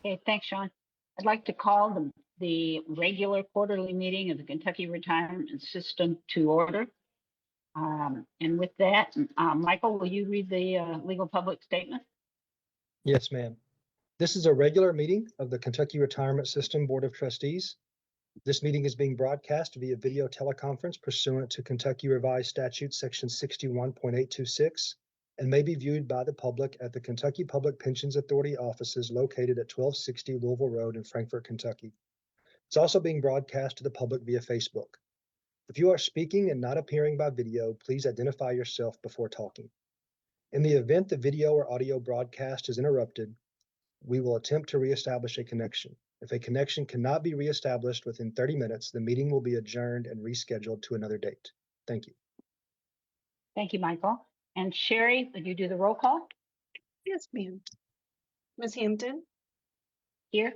Okay, thanks, Sean. I'd like to call the regular quarterly meeting of the Kentucky Retirement System to order. And with that, Michael, will you read the legal public statement? Yes, ma'am. This is a regular meeting of the Kentucky Retirement System Board of Trustees. This meeting is being broadcast via video teleconference pursuant to Kentucky Revised Statute Section 61.826 and may be viewed by the public at the Kentucky Public Pensions Authority offices located at 1260 Louisville Road in Frankfort, Kentucky. It's also being broadcast to the public via Facebook. If you are speaking and not appearing by video, please identify yourself before talking. In the event the video or audio broadcast is interrupted, we will attempt to reestablish a connection. If a connection cannot be reestablished within 30 minutes, the meeting will be adjourned and rescheduled to another date. Thank you. Thank you, Michael. And Sherry, would you do the roll call? Yes, ma'am. Ms. Hampton, Here.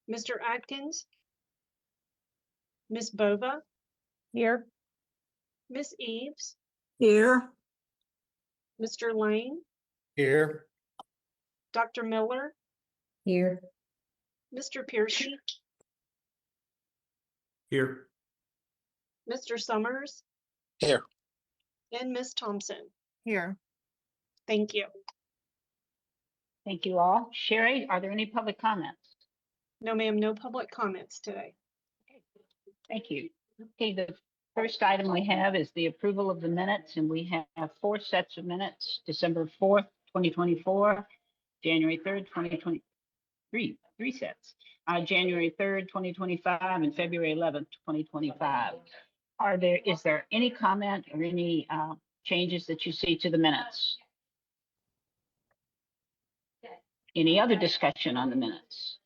Mr. Atkins, Ms. Bova, Here. Ms. Eves, Here. Mr. Lane, Here. Dr. Miller, Here. Mr. Piercy, Here. Mr. Summers, Here. and Ms. Thompson. Here. Thank you. Thank you all. Sherry, are there any public comments? No, ma'am, no public comments today. Thank you. Okay, the first item we have is the approval of the minutes, and we have 4 sets of minutes: December 4th, 2024, January 3rd, 2023, 3 sets, January 3rd, 2025, and February 11th, 2025. Is there any comment or any changes that you see to the minutes? Any other discussion on the minutes?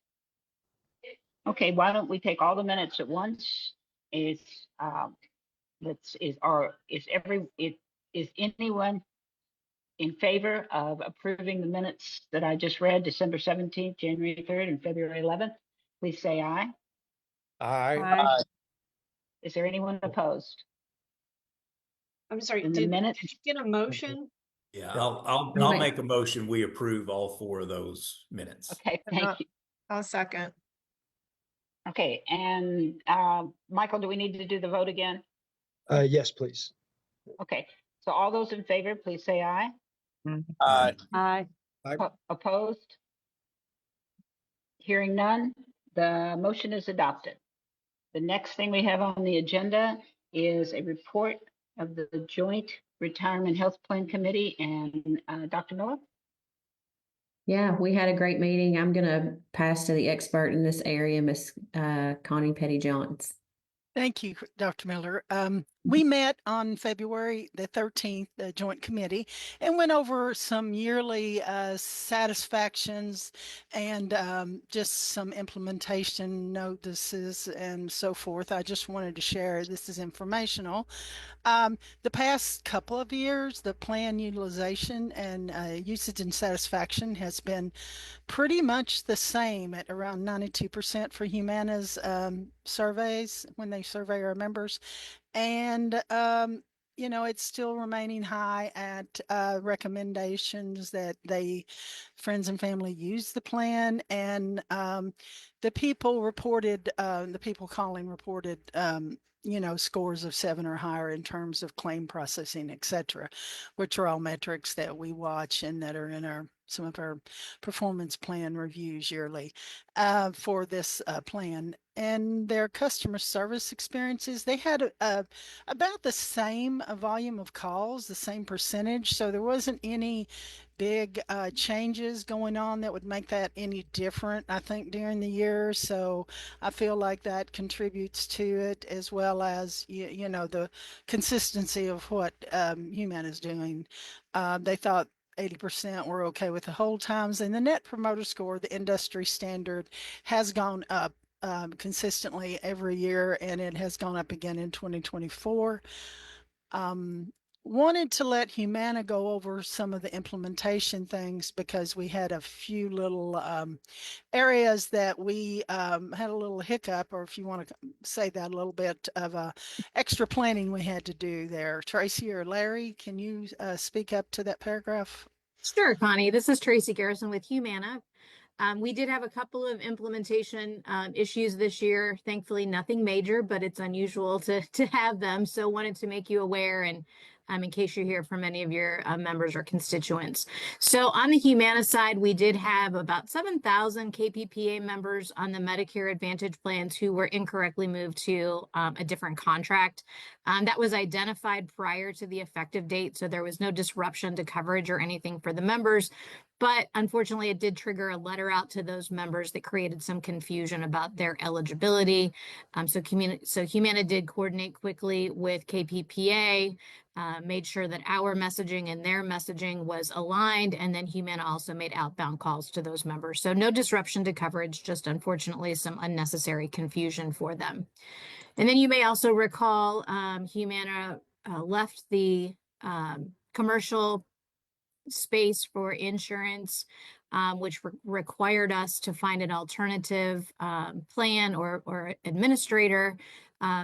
Okay, why don't we take all the minutes at once? Is anyone in favor of approving the minutes that I just read, December 17th, January 3rd, and February 11th? Please say aye. Aye. Aye. Is there anyone opposed? I'm sorry, In the did minutes? you get a motion? Yeah, I'll make a motion. We approve all 4 of those minutes. Okay, thank you. I'll second. Okay, and Michael, do we need to do the vote again? Yes, please. Okay, so all those in favor, please say aye. Aye. Aye. Opposed? Hearing none, the motion is adopted. The next thing we have on the agenda is a report of the Joint Retirement Health Plan Committee, and Dr. Miller. Yeah, we had a great meeting. I'm going to pass to the expert in this area, Miss Connie Petty-Johns. Thank you, Dr. Miller. We met on February the 13th, the Joint Committee, and went over some yearly satisfactions and just some implementation notices and so forth. I just wanted to share, this is informational. The past couple of years, the plan utilization and usage and satisfaction has been pretty much the same at around 92% for Humana's surveys when they survey our members. And, it's still remaining high at recommendations that friends and family use the plan. And the people calling reported, scores of 7 or higher in terms of claim processing, et cetera, which are all metrics that we watch and that are in some of our performance plan reviews yearly for this plan. And their customer service experiences, they had about the same volume of calls, the same percentage. So there wasn't any big changes going on that would make that any different, I think, during the year. So I feel like that contributes to it, as well as, the consistency of what Humana is doing. They thought 80% were okay with the hold times, and the Net Promoter Score, the industry standard, has gone up consistently every year, and it has gone up again in 2024. Wanted to let Humana go over some of the implementation things because we had a few little areas that we had a little hiccup, or if you want to say that, a little bit of extra planning we had to do there. Tracy or Larry, can you speak up to that paragraph? Sure, Connie. This is Tracy Garrison with Humana. We did have a couple of implementation issues this year. Thankfully, nothing major, but it's unusual to have them. So wanted to make you aware and in case you hear from any of your members or constituents. So on the Humana side, we did have about 7,000 KPPA members on the Medicare Advantage plans who were incorrectly moved to a different contract. That was identified prior to the effective date, so there was no disruption to coverage or anything for the members. But unfortunately, it did trigger a letter out to those members that created some confusion about their eligibility. So Humana did coordinate quickly with KPPA, made sure that our messaging and their messaging was aligned, and then Humana also made outbound calls to those members. So no disruption to coverage, just unfortunately some unnecessary confusion for them. And then you may also recall Humana left the commercial space for insurance, which required us to find an alternative plan or administrator,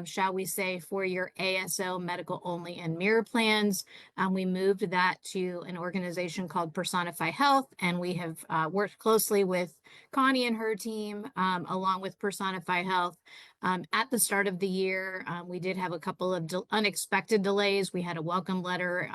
shall we say, for your ASO medical only and mirror plans. We moved that to an organization called Personify Health, and we have worked closely with Connie and her team, along with Personify Health. At the start of the year, we did have a couple of unexpected delays. We had a welcome letter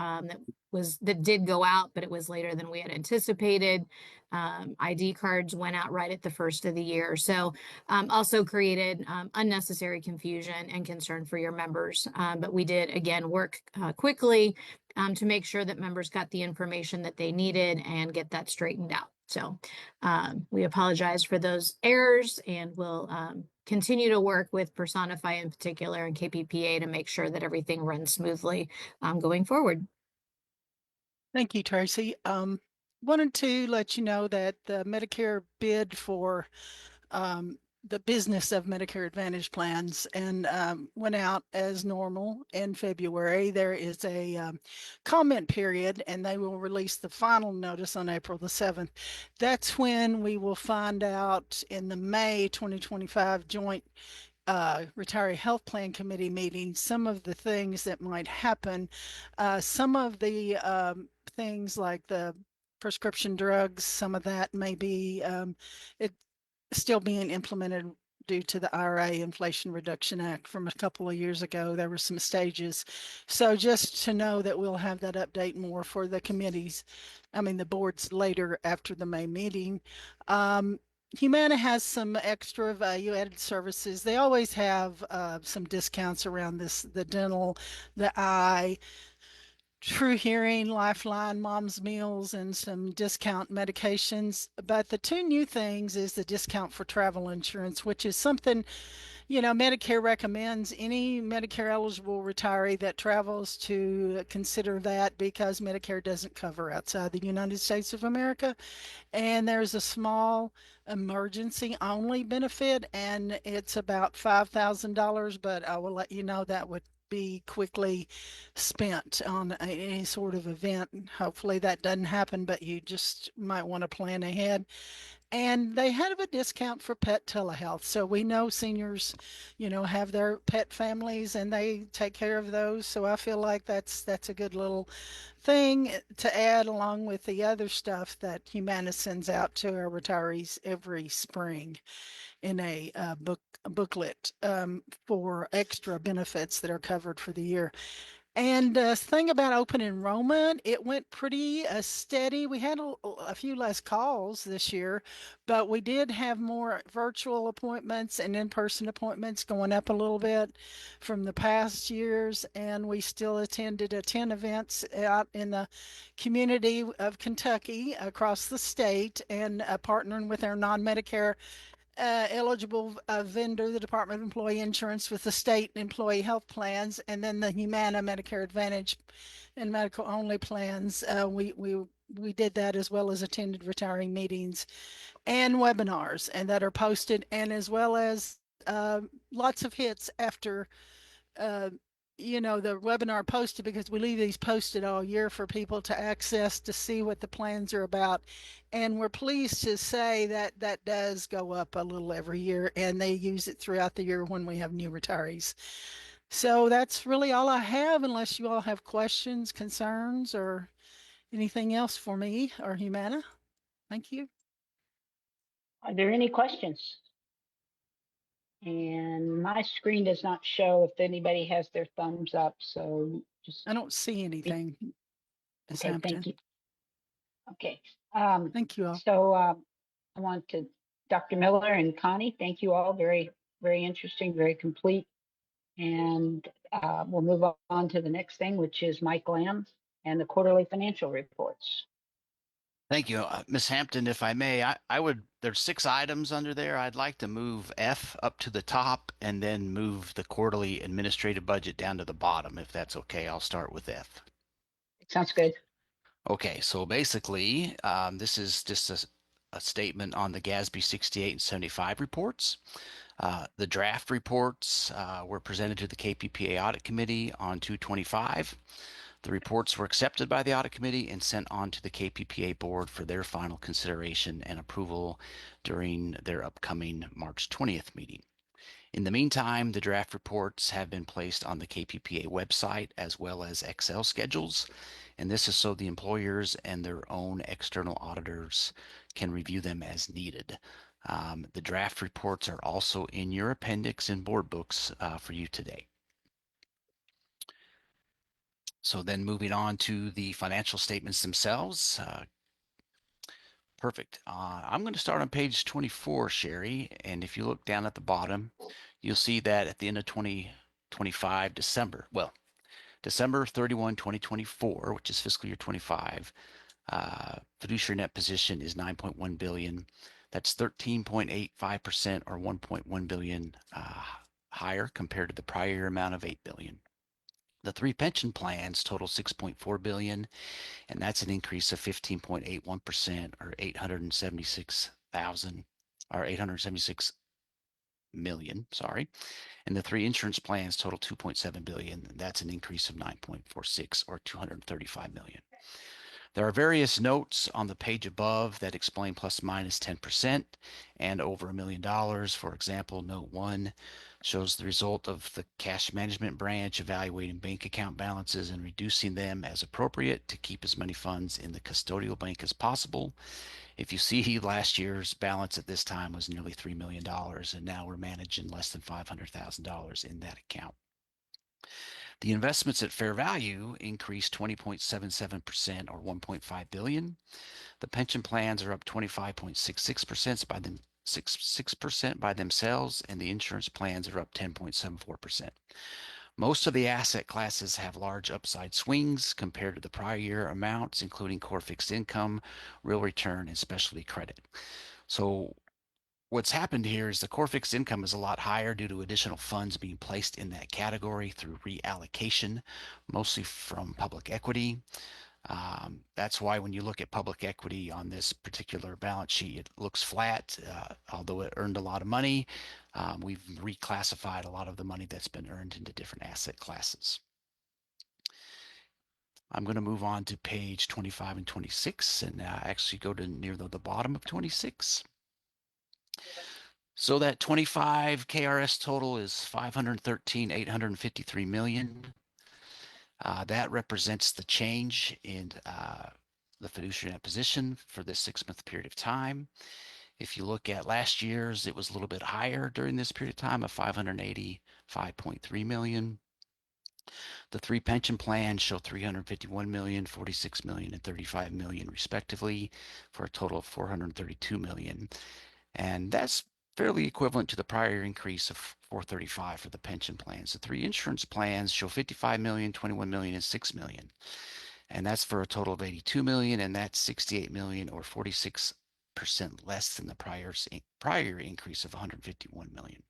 that did go out, but it was later than we had anticipated. ID cards went out right at the first of the year. So also created unnecessary confusion and concern for your members. But we did, again, work quickly to make sure that members got the information that they needed and get that straightened out. So we apologize for those errors, and we'll continue to work with Personify in particular and KPPA to make sure that everything runs smoothly going forward. Thank you, Tracy. Wanted to let you know that the Medicare bid for the business of Medicare Advantage plans and went out as normal in February. There is a comment period, and they will release the final notice on April the 7th. That's when we will find out in the May 2025 joint retiree health plan committee meeting some of the things that might happen. Some of the things like the prescription drugs, some of that may be it still being implemented due to the IRA Inflation Reduction Act from a couple of years ago. There were some stages. So just to know that we'll have that update more for the committees, the boards later after the May meeting. Humana has some extra value-added services. They always have some discounts around the dental, the eye, True Hearing, Lifeline, Mom's Meals, and some discount medications. But the two new things is the discount for travel insurance, which is something, Medicare recommends any Medicare eligible retiree that travels to consider that because Medicare doesn't cover outside the United States of America. And there's a small emergency only benefit, and it's about $5,000, but I will let you know that would be quickly spent on any sort of event. Hopefully that doesn't happen, but you just might want to plan ahead. And they have a discount for pet telehealth. So we know seniors, have their pet families and they take care of those. So I feel like that's a good little thing to add along with the other stuff that Humana sends out to our retirees every spring in a booklet for extra benefits that are covered for the year. And the thing about open enrollment, it went pretty steady. We had a few less calls this year, but we did have more virtual appointments and in-person appointments going up a little bit from the past years. And we still attended 10 events out in the community of Kentucky across the state, and partnering with our non-Medicare eligible vendor, the Department of Employee Insurance, with the state employee health plans, and then the Humana Medicare Advantage and medical only plans. We did that, as well as attended retiree meetings and webinars, and that are posted, and as well as lots of hits after the webinar posted, because we leave these posted all year for people to access to see what the plans are about. And we're pleased to say that that does go up a little every year, and they use it throughout the year when we have new retirees. So that's really all I have, unless you all have questions, concerns, or anything else for me or Humana. Thank you. Are there any questions? And my screen does not show if anybody has their thumbs up, so just, I don't see anything. Ms. okay, Hampton. thank you. Okay. Thank you all. So I want to, Dr. Miller and Connie, thank you all. Very, very interesting, very complete. And we'll move on to the next thing, which is Mike Lamb and the quarterly financial reports. Thank you. Ms. Hampton, if I may, there's 6 items under there. I'd like to move F up to the top and then move the quarterly administrative budget down to the bottom, if that's okay. I'll start with F. Sounds good. Okay, so basically, this is just a statement on the GASB 68 and 75 reports. The draft reports were presented to the KPPA Audit Committee on 2/25. The reports were accepted by the Audit Committee and sent on to the KPPA Board for their final consideration and approval during their upcoming March 20th meeting. In the meantime, the draft reports have been placed on the KPPA website as well as Excel schedules, and this is so the employers and their own external auditors can review them as needed. The draft reports are also in your appendix in board books for you today. So then moving on to the financial statements themselves. Perfect. I'm going to start on page 24, Sherry. And if you look down at the bottom, you'll see that at the end of 2025, December 31, 2024, which is fiscal year 25, fiduciary net position is 9.1 billion. That's 13.85% or 1.1 billion higher compared to the prior year amount of 8 billion. The 3 pension plans total 6.4 billion, and that's an increase of 15.81% or 876 million, sorry. And the 3 insurance plans total 2.7 billion, and that's an increase of 9.46 or 235 million. There are various notes on the page above that explain plus minus 10% and over $1 million. For example, note 1 shows the result of the cash management branch evaluating bank account balances and reducing them as appropriate to keep as many funds in the custodial bank as possible. If you see, last year's balance at this time was nearly $3 million, and now we're managing less than $500,000 in that account. The investments at fair value increased 20.77% or 1.5 billion. The pension plans are up 25.66% by them 6% by themselves, and the insurance plans are up 10.74%. Most of the asset classes have large upside swings compared to the prior year amounts, including core fixed income, real return, and specialty credit. So what's happened here is the core fixed income is a lot higher due to additional funds being placed in that category through reallocation, mostly from public equity. That's why when you look at public equity on this particular balance sheet, it looks flat. Although it earned a lot of money, we've reclassified a lot of the money that's been earned into different asset classes. I'm going to move on to page 25 and 26 and actually go to near the bottom of 26. So that 25 KRS total is 513,853 million. That represents the change in the fiduciary net position for this 6-month period of time. If you look at last year's, it was a little bit higher during this period of time of 585.3 million. The 3 pension plans show 351 million, 46 million, and 35 million respectively, for a total of 432 million. And that's fairly equivalent to the prior increase of 435 for the pension plans. The 3 insurance plans show 55 million, 21 million, and 6 million. And that's for a total of 82 million, and that's 68 million or 46% less than the prior increase of 151 million.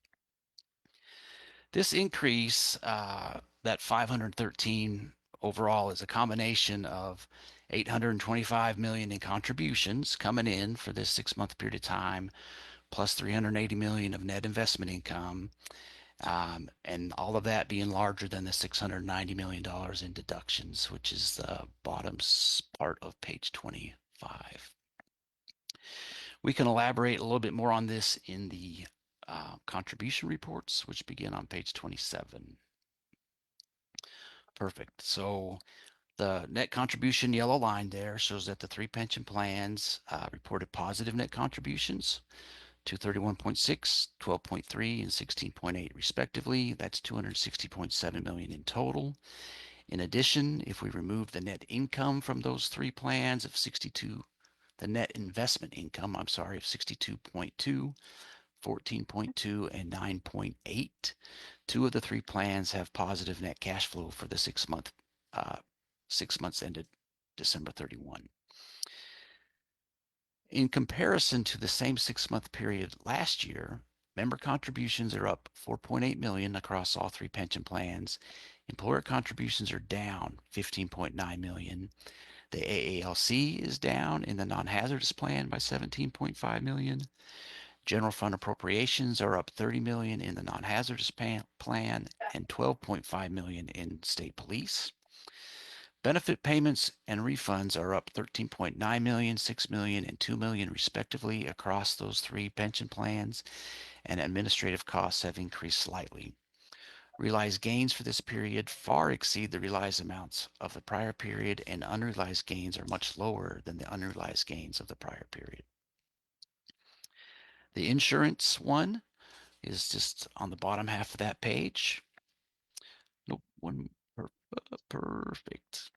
This increase, that 513 overall, is a combination of 825 million in contributions coming in for this 6-month period of time, plus 380 million of net investment income, and all of that being larger than the $690 million in deductions, which is the bottom part of page 25. We can elaborate a little bit more on this in the contribution reports, which begin on page 27. Perfect. So the net contribution yellow line there shows that the 3 pension plans reported positive net contributions. 231.6, 12.3, and 16.8 respectively. That's 260.7 million in total. In addition, if we remove the net income from those three plans of 62, the net investment income, I'm sorry, of 62.2, 14.2, and 9.8, two of the three plans have positive net cash flow for the 6 months ended December 31. In comparison to the same 6-month period last year, member contributions are up 4.8 million across all three pension plans. Employer contributions are down 15.9 million. The AALC is down in the non-hazardous plan by 17.5 million. General fund appropriations are up 30 million in the non-hazardous plan and 12.5 million in state police. Benefit payments and refunds are up 13.9 million, 6 million, and 2 million respectively across those three pension plans, and administrative costs have increased slightly. Realized gains for this period far exceed the realized amounts of the prior period, and unrealized gains are much lower than the unrealized gains of the prior period. The insurance one is just on the bottom half of that page. Nope, perfect.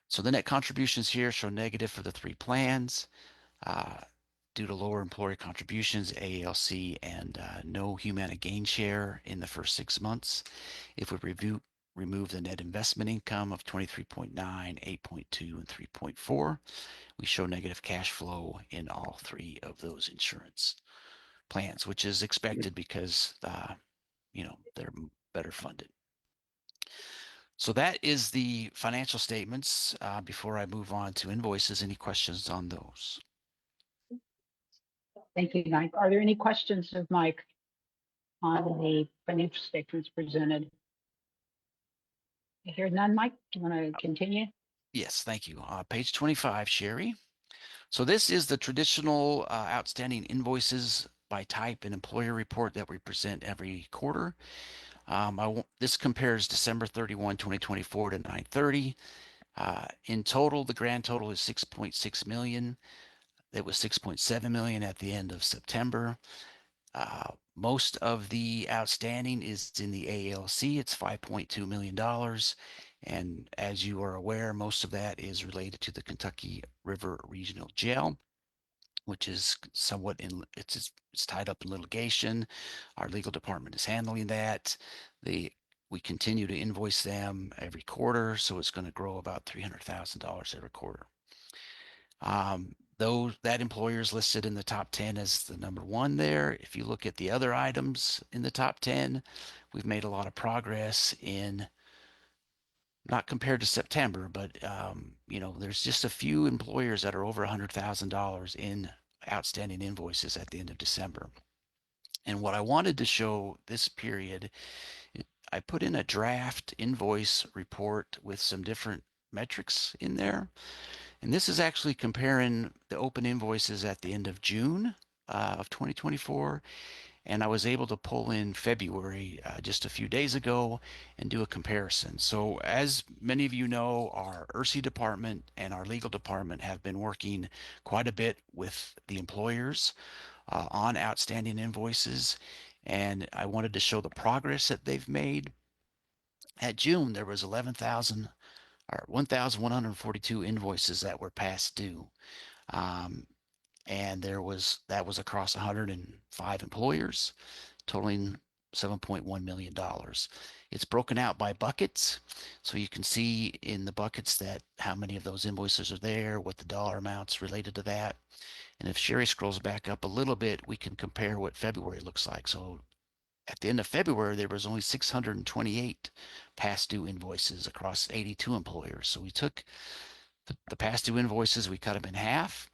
So the net contributions here show negative for the three plans due to lower employer contributions, AALC, and no Humana gain share in the first 6 months. If we remove the net investment income of 23.9, 8.2, and 3.4, we show negative cash flow in all three of those insurance plans, which is expected because they're better funded. So that is the financial statements. Before I move on to invoices, any questions on those? Thank you, Mike. Are there any questions of Mike on the financial statements presented? I hear none. Mike, do you want to continue? Yes, thank you. Page 25, Sherry. So this is the traditional outstanding invoices by type and employer report that we present every quarter. This compares December 31, 2024 to 9/30. In total, the grand total is 6.6 million. It was 6.7 million at the end of September. Most of the outstanding is in the ALC. It's $5.2 million. And as you are aware, most of that is related to the Kentucky River Regional Jail, which is somewhat it's tied up in litigation. Our legal department is handling that. We continue to invoice them every quarter, so it's going to grow about $300,000 every quarter. That employer is listed in the top 10 as the number one there. If you look at the other items in the top 10, we've made a lot of progress in, not compared to September, but there's just a few employers that are over $100,000 in outstanding invoices at the end of December. And what I wanted to show this period, I put in a draft invoice report with some different metrics in there. And this is actually comparing the open invoices at the end of June of 2024. And I was able to pull in February just a few days ago and do a comparison. So as many of you know, our ERC department and our legal department have been working quite a bit with the employers on outstanding invoices. And I wanted to show the progress that they've made. At June, there was 1,142 invoices that were past due. And that was across 105 employers, totaling $7.1 million. It's broken out by buckets, so you can see in the buckets that how many of those invoices are there, what the dollar amounts related to that. And if Sherry scrolls back up a little bit, we can compare what February looks like. So at the end of February, there was only 628 past due invoices across 82 employers. So we took the past due invoices, we cut them in half.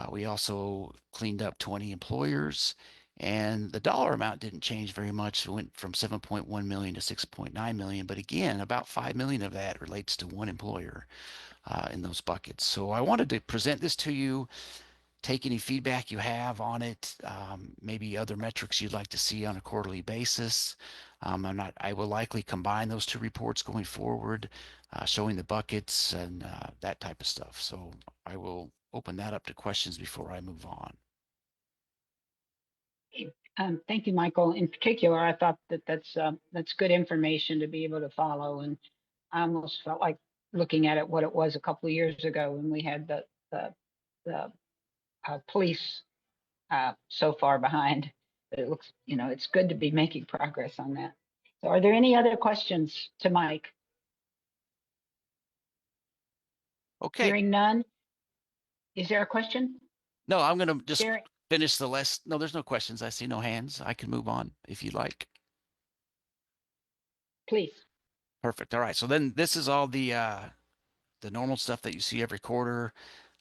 We also cleaned up 20 employers, and the dollar amount didn't change very much. It went from 7.1 million to 6.9 million, but again, about 5 million of that relates to one employer in those buckets. So I wanted to present this to you, take any feedback you have on it, maybe other metrics you'd like to see on a quarterly basis. I will likely combine those two reports going forward, showing the buckets and that type of stuff. So I will open that up to questions before I move on. Thank you, Michael. In particular, I thought that that's good information to be able to follow. And I almost felt like looking at it, what it was a couple of years ago when we had the police so far behind. But it looks, it's good to be making progress on that. So are there any other questions to Mike? Okay. Hearing none. Is there a question? No, I'm going to just Jerry? finish the last. No, there's no questions. I see no hands. I can move on if you'd like. Please. Perfect. All right. So then this is all the normal stuff that you see every quarter.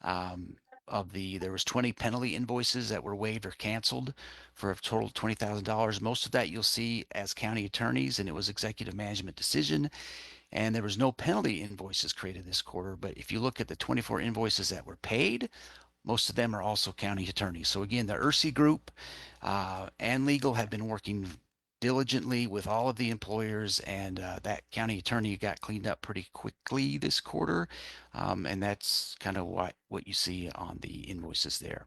There was 20 penalty invoices that were waived or canceled for a total of $20,000. Most of that you'll see as county attorneys, and it was executive management decision. And there was no penalty invoices created this quarter. But if you look at the 24 invoices that were paid, most of them are also county attorneys. So again, the ERSI group and legal have been working diligently with all of the employers, and that county attorney got cleaned up pretty quickly this quarter. And that's kind of what you see on the invoices there.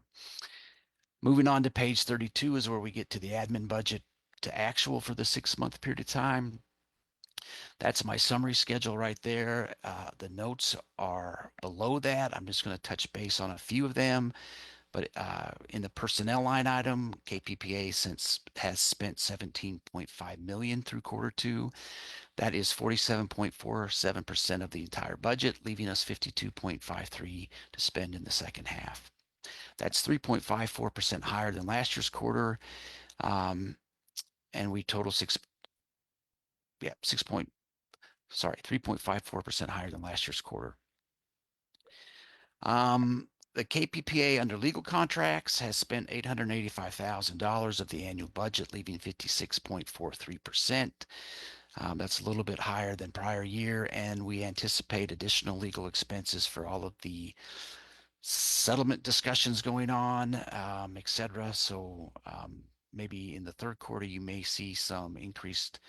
Moving on to page 32 is where we get to the admin budget to actual for the 6-month period of time. That's my summary schedule right there. The notes are below that. I'm just going to touch base on a few of them. But in the personnel line item, KPPA has spent $17.5 million through Q2. That is 47.47% of the entire budget, leaving us $52.53 to spend in the second half. That's 3.54% higher than last year's quarter, and we total 3.54% higher than last year's quarter. The KPPA under legal contracts has spent $885,000 of the annual budget, leaving 56.43%. That's a little bit higher than prior year, and we anticipate additional legal expenses for all of the settlement discussions going on, etc. So maybe in the third quarter, you may see some increased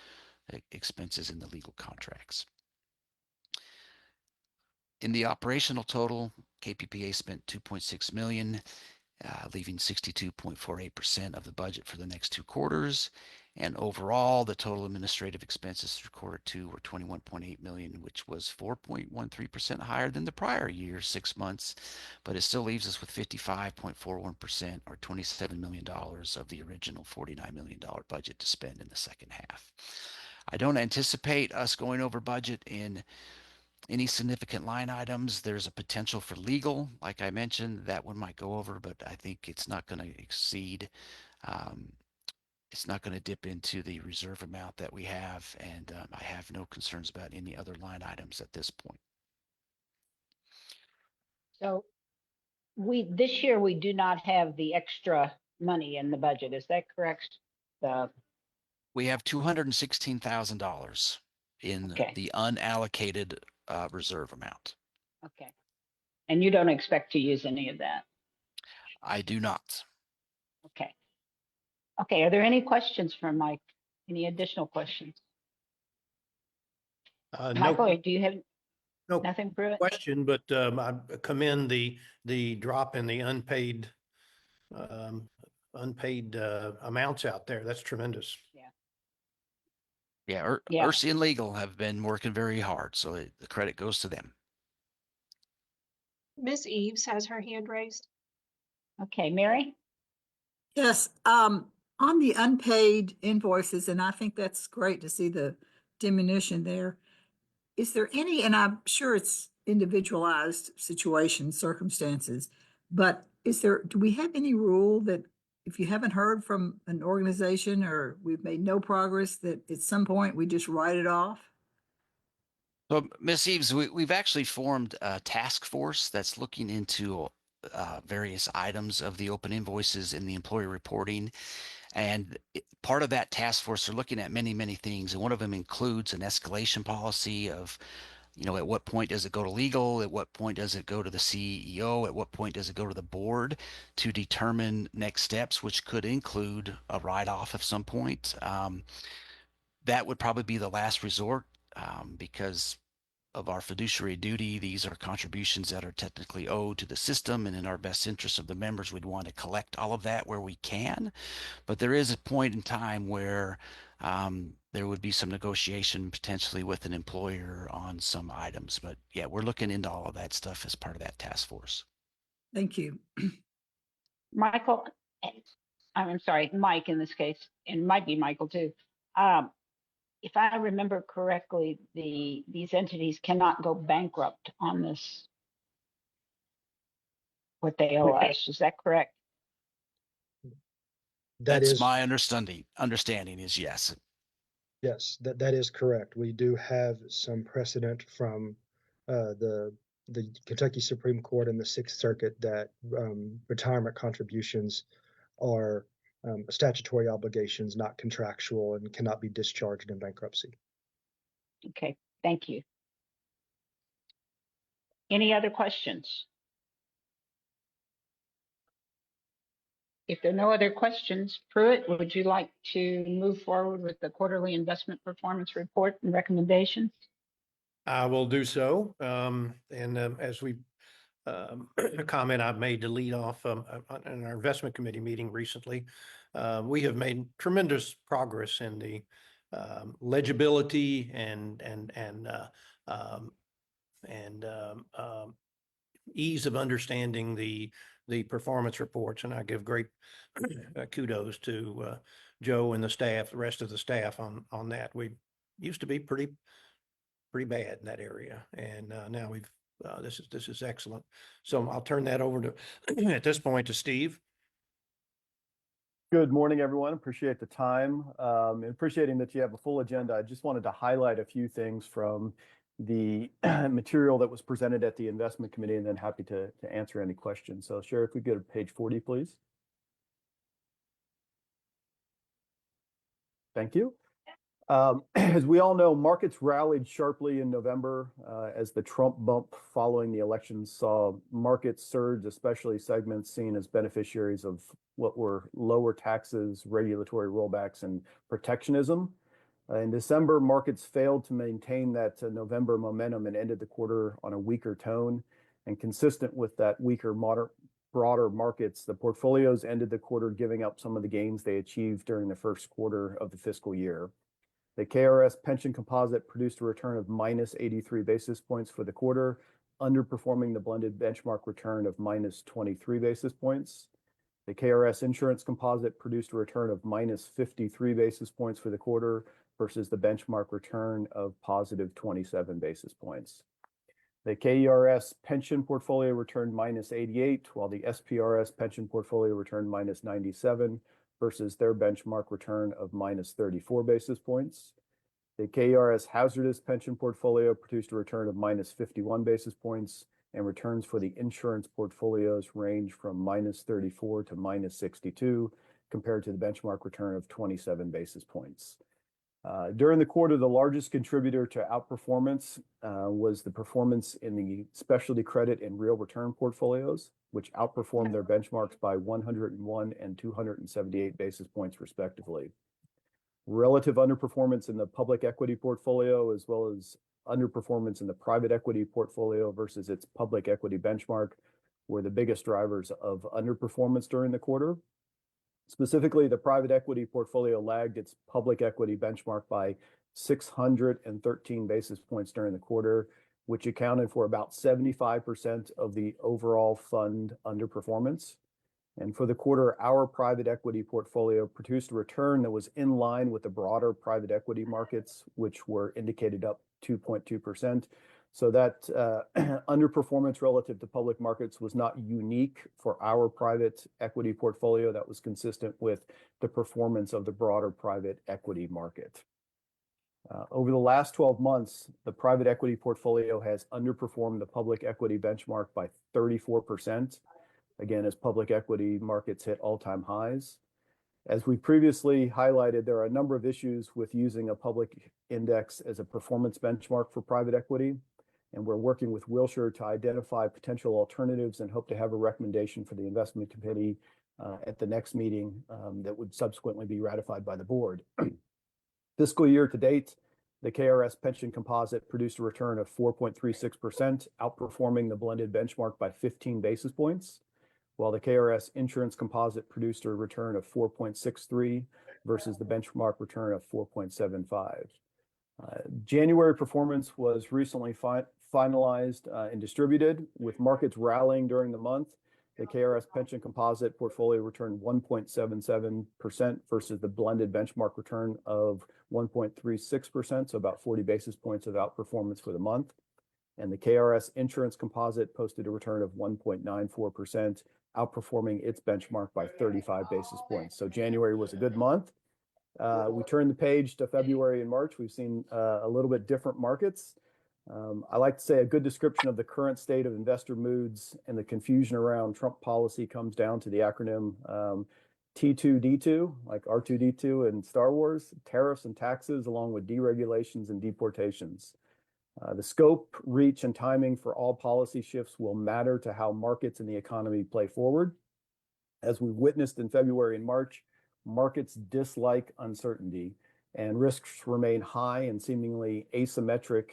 expenses in the legal contracts. In the operational total, KPPA spent $2.6 million, leaving 62.48% of the budget for the next 2 quarters. And overall, the total administrative expenses through Q2 were $21.8 million, which was 4.13% higher than the prior year, 6 months, but it still leaves us with 55.41% or $27 million of the original $49 million budget to spend in the second half. I don't anticipate us going over budget in any significant line items. There's a potential for legal, like I mentioned, that one might go over, but I think it's not going to exceed, it's not going to dip into the reserve amount that we have, and I have no concerns about any other line items at this point. So this year we do not have the extra money in the budget. Is that correct? We have $216,000 in the unallocated reserve amount. Okay. And you don't expect to use any of that? I do not. Okay. Okay. Are there any questions for Mike? Any additional questions? Michael, do you have nothing for it? Question, but I commend the drop in the unpaid amounts out there. That's tremendous. Yeah, ERSI and legal have been working very hard, so the credit goes to them. Miss Eves has her hand raised. Okay, Mary? Yes, on the unpaid invoices, and I think that's great to see the diminution there. Is there any, and I'm sure it's individualized situations, circumstances, but do we have any rule that if you haven't heard from an organization or we've made no progress, that at some point we just write it off? So, Ms. Eves, we've actually formed a task force that's looking into various items of the open invoices in the employee reporting. And part of that task force are looking at many, many things. And one of them includes an escalation policy of, at what point does it go to legal? At what point does it go to the CEO? At what point does it go to the board to determine next steps, which could include a write-off at some point? That would probably be the last resort because of our fiduciary duty. These are contributions that are technically owed to the system, and in our best interest of the members, we'd want to collect all of that where we can. But there is a point in time where there would be some negotiation potentially with an employer on some items. But yeah, we're looking into all of that stuff as part of that task force. Thank you. Michael, I'm sorry, Mike in this case, and it might be Michael too. If I remember correctly, these entities cannot go bankrupt on this, what they owe us. Is that correct? That's my understanding is yes. Yes, that is correct. We do have some precedent from the Kentucky Supreme Court and the Sixth Circuit that retirement contributions are statutory obligations, not contractual, and cannot be discharged in bankruptcy. Okay, thank you. Any other questions? If there are no other questions, Pruitt, would you like to move forward with the quarterly investment performance report and recommendations? I will do so. As we a comment I've made to lead off in our investment committee meeting recently, we have made tremendous progress in the legibility and ease of understanding the performance reports, and I give great kudos to Joe and the staff, the rest of the staff on that. We used to be pretty bad in that area, and now we've this is excellent. So I'll turn that over to at this point to Steve. Good morning, everyone. Appreciate the time and appreciating that you have a full agenda. I just wanted to highlight a few things from the material that was presented at the investment committee, and then happy to answer any questions. So Sheriff, if we go to page 40, please. Thank you. As we all know, markets rallied sharply in November as the Trump bump following the election saw markets surge, especially segments seen as beneficiaries of what were lower taxes, regulatory rollbacks, and protectionism. In December, markets failed to maintain that November momentum and ended the quarter on a weaker tone. And consistent with that weaker broader markets, the portfolios ended the quarter giving up some of the gains they achieved during the first quarter of the fiscal year. The KRS pension composite produced a return of minus 83 basis points for the quarter, underperforming the blended benchmark return of minus 23 basis points. The KRS insurance composite produced a return of minus 53 basis points for the quarter versus the benchmark return of positive 27 basis points. The KRS pension portfolio returned minus 88, while the SPRS pension portfolio returned minus 97 versus their benchmark return of minus 34 basis points. The KRS hazardous pension portfolio produced a return of minus 51 basis points, and returns for the insurance portfolios range from minus 34 to minus 62 compared to the benchmark return of 27 basis points. During the quarter, the largest contributor to outperformance was the performance in the specialty credit and real return portfolios, which outperformed their benchmarks by 101 and 278 basis points respectively. Relative underperformance in the public equity portfolio, as well as underperformance in the private equity portfolio versus its public equity benchmark, were the biggest drivers of underperformance during the quarter. Specifically, the private equity portfolio lagged its public equity benchmark by 613 basis points during the quarter, which accounted for about 75% of the overall fund underperformance. And for the quarter, our private equity portfolio produced a return that was in line with the broader private equity markets, which were indicated up 2.2%. So that underperformance relative to public markets was not unique for our private equity portfolio. That was consistent with the performance of the broader private equity market. Over the last 12 months, the private equity portfolio has underperformed the public equity benchmark by 34%, again, as public equity markets hit all-time highs. As we previously highlighted, there are a number of issues with using a public index as a performance benchmark for private equity, and we're working with Wilshire to identify potential alternatives and hope to have a recommendation for the investment committee at the next meeting that would subsequently be ratified by the board. Fiscal year to date, The KRS pension composite produced a return of 4.36%, outperforming the blended benchmark by 15 basis points, while the KRS insurance composite produced a return of 4.63 versus the benchmark return of 4.75. January performance was recently finalized and distributed, with markets rallying during the month. The KRS pension composite portfolio returned 1.77% versus the blended benchmark return of 1.36%, so about 40 basis points of outperformance for the month. And the KRS insurance composite posted a return of 1.94%, outperforming its benchmark by 35 basis points. So January was a good month. We turn the page to February and March. We've seen a little bit different markets. I like to say a good description of the current state of investor moods and the confusion around Trump policy comes down to the acronym T2D2, like R2D2 in Star Wars, tariffs and taxes, along with deregulations and deportations. The scope, reach, and timing for all policy shifts will matter to how markets and the economy play forward. As we witnessed in February and March, markets dislike uncertainty, and risks remain high and seemingly asymmetric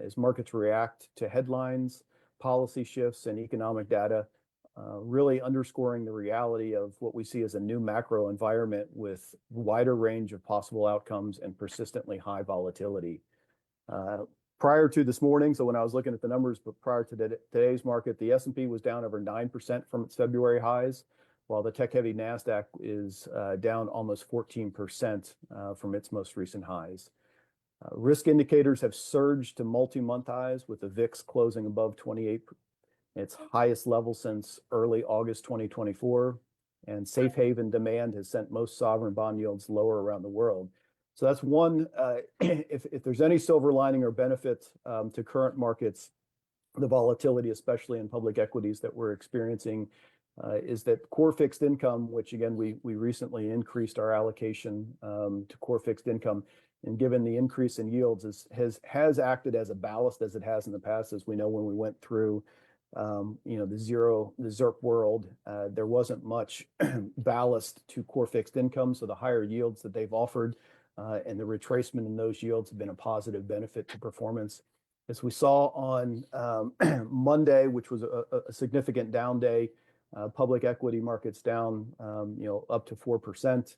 as markets react to headlines, policy shifts, and economic data, really underscoring the reality of what we see as a new macro environment with wider range of possible outcomes and persistently high volatility. Prior to this morning, so when I was looking at the numbers, but prior to today's market, the S&P was down over 9% from its February highs, while the tech-heavy NASDAQ is down almost 14% from its most recent highs. Risk indicators have surged to multi-month highs, with the VIX closing above 28, its highest level since early August 2024, and safe haven demand has sent most sovereign bond yields lower around the world. So that's one, if there's any silver lining or benefit to current markets, the volatility, especially in public equities that we're experiencing, is that core fixed income, which again, we recently increased our allocation to core fixed income, and given the increase in yields has acted as a ballast as it has in the past. As we know, when we went through the ZIRP world, there wasn't much ballast to core fixed income. So the higher yields that they've offered and the retracement in those yields have been a positive benefit to performance. As we saw on Monday, which was a significant down day, public equity markets down, up to 4%.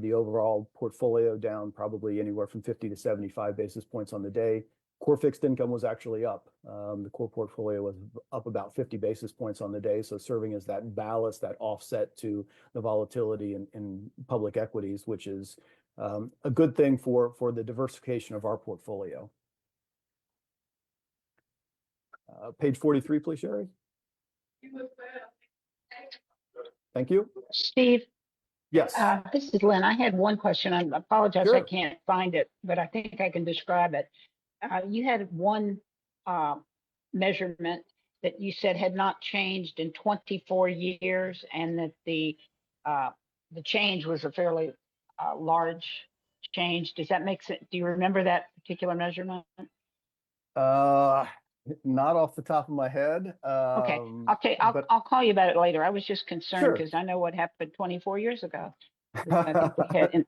The overall portfolio down probably anywhere from 50 to 75 basis points on the day. Core fixed income was actually up. The core portfolio was up about 50 basis points on the day, so serving as that ballast, that offset to the volatility in public equities, which is a good thing for the diversification of our portfolio. Page 43, please, Sherry. Thank you. Steve, Yes. this is Lynn. I had one question. I apologize, Sure. I can't find it, but I think I can describe it. You had one measurement that you said had not changed in 24 years, and that the change was a fairly large change. Does that make sense? Do you remember that particular measurement? Not off the top of my head. Okay, I'll call you about it later. I was just concerned because I know what happened 24 years ago. I think we had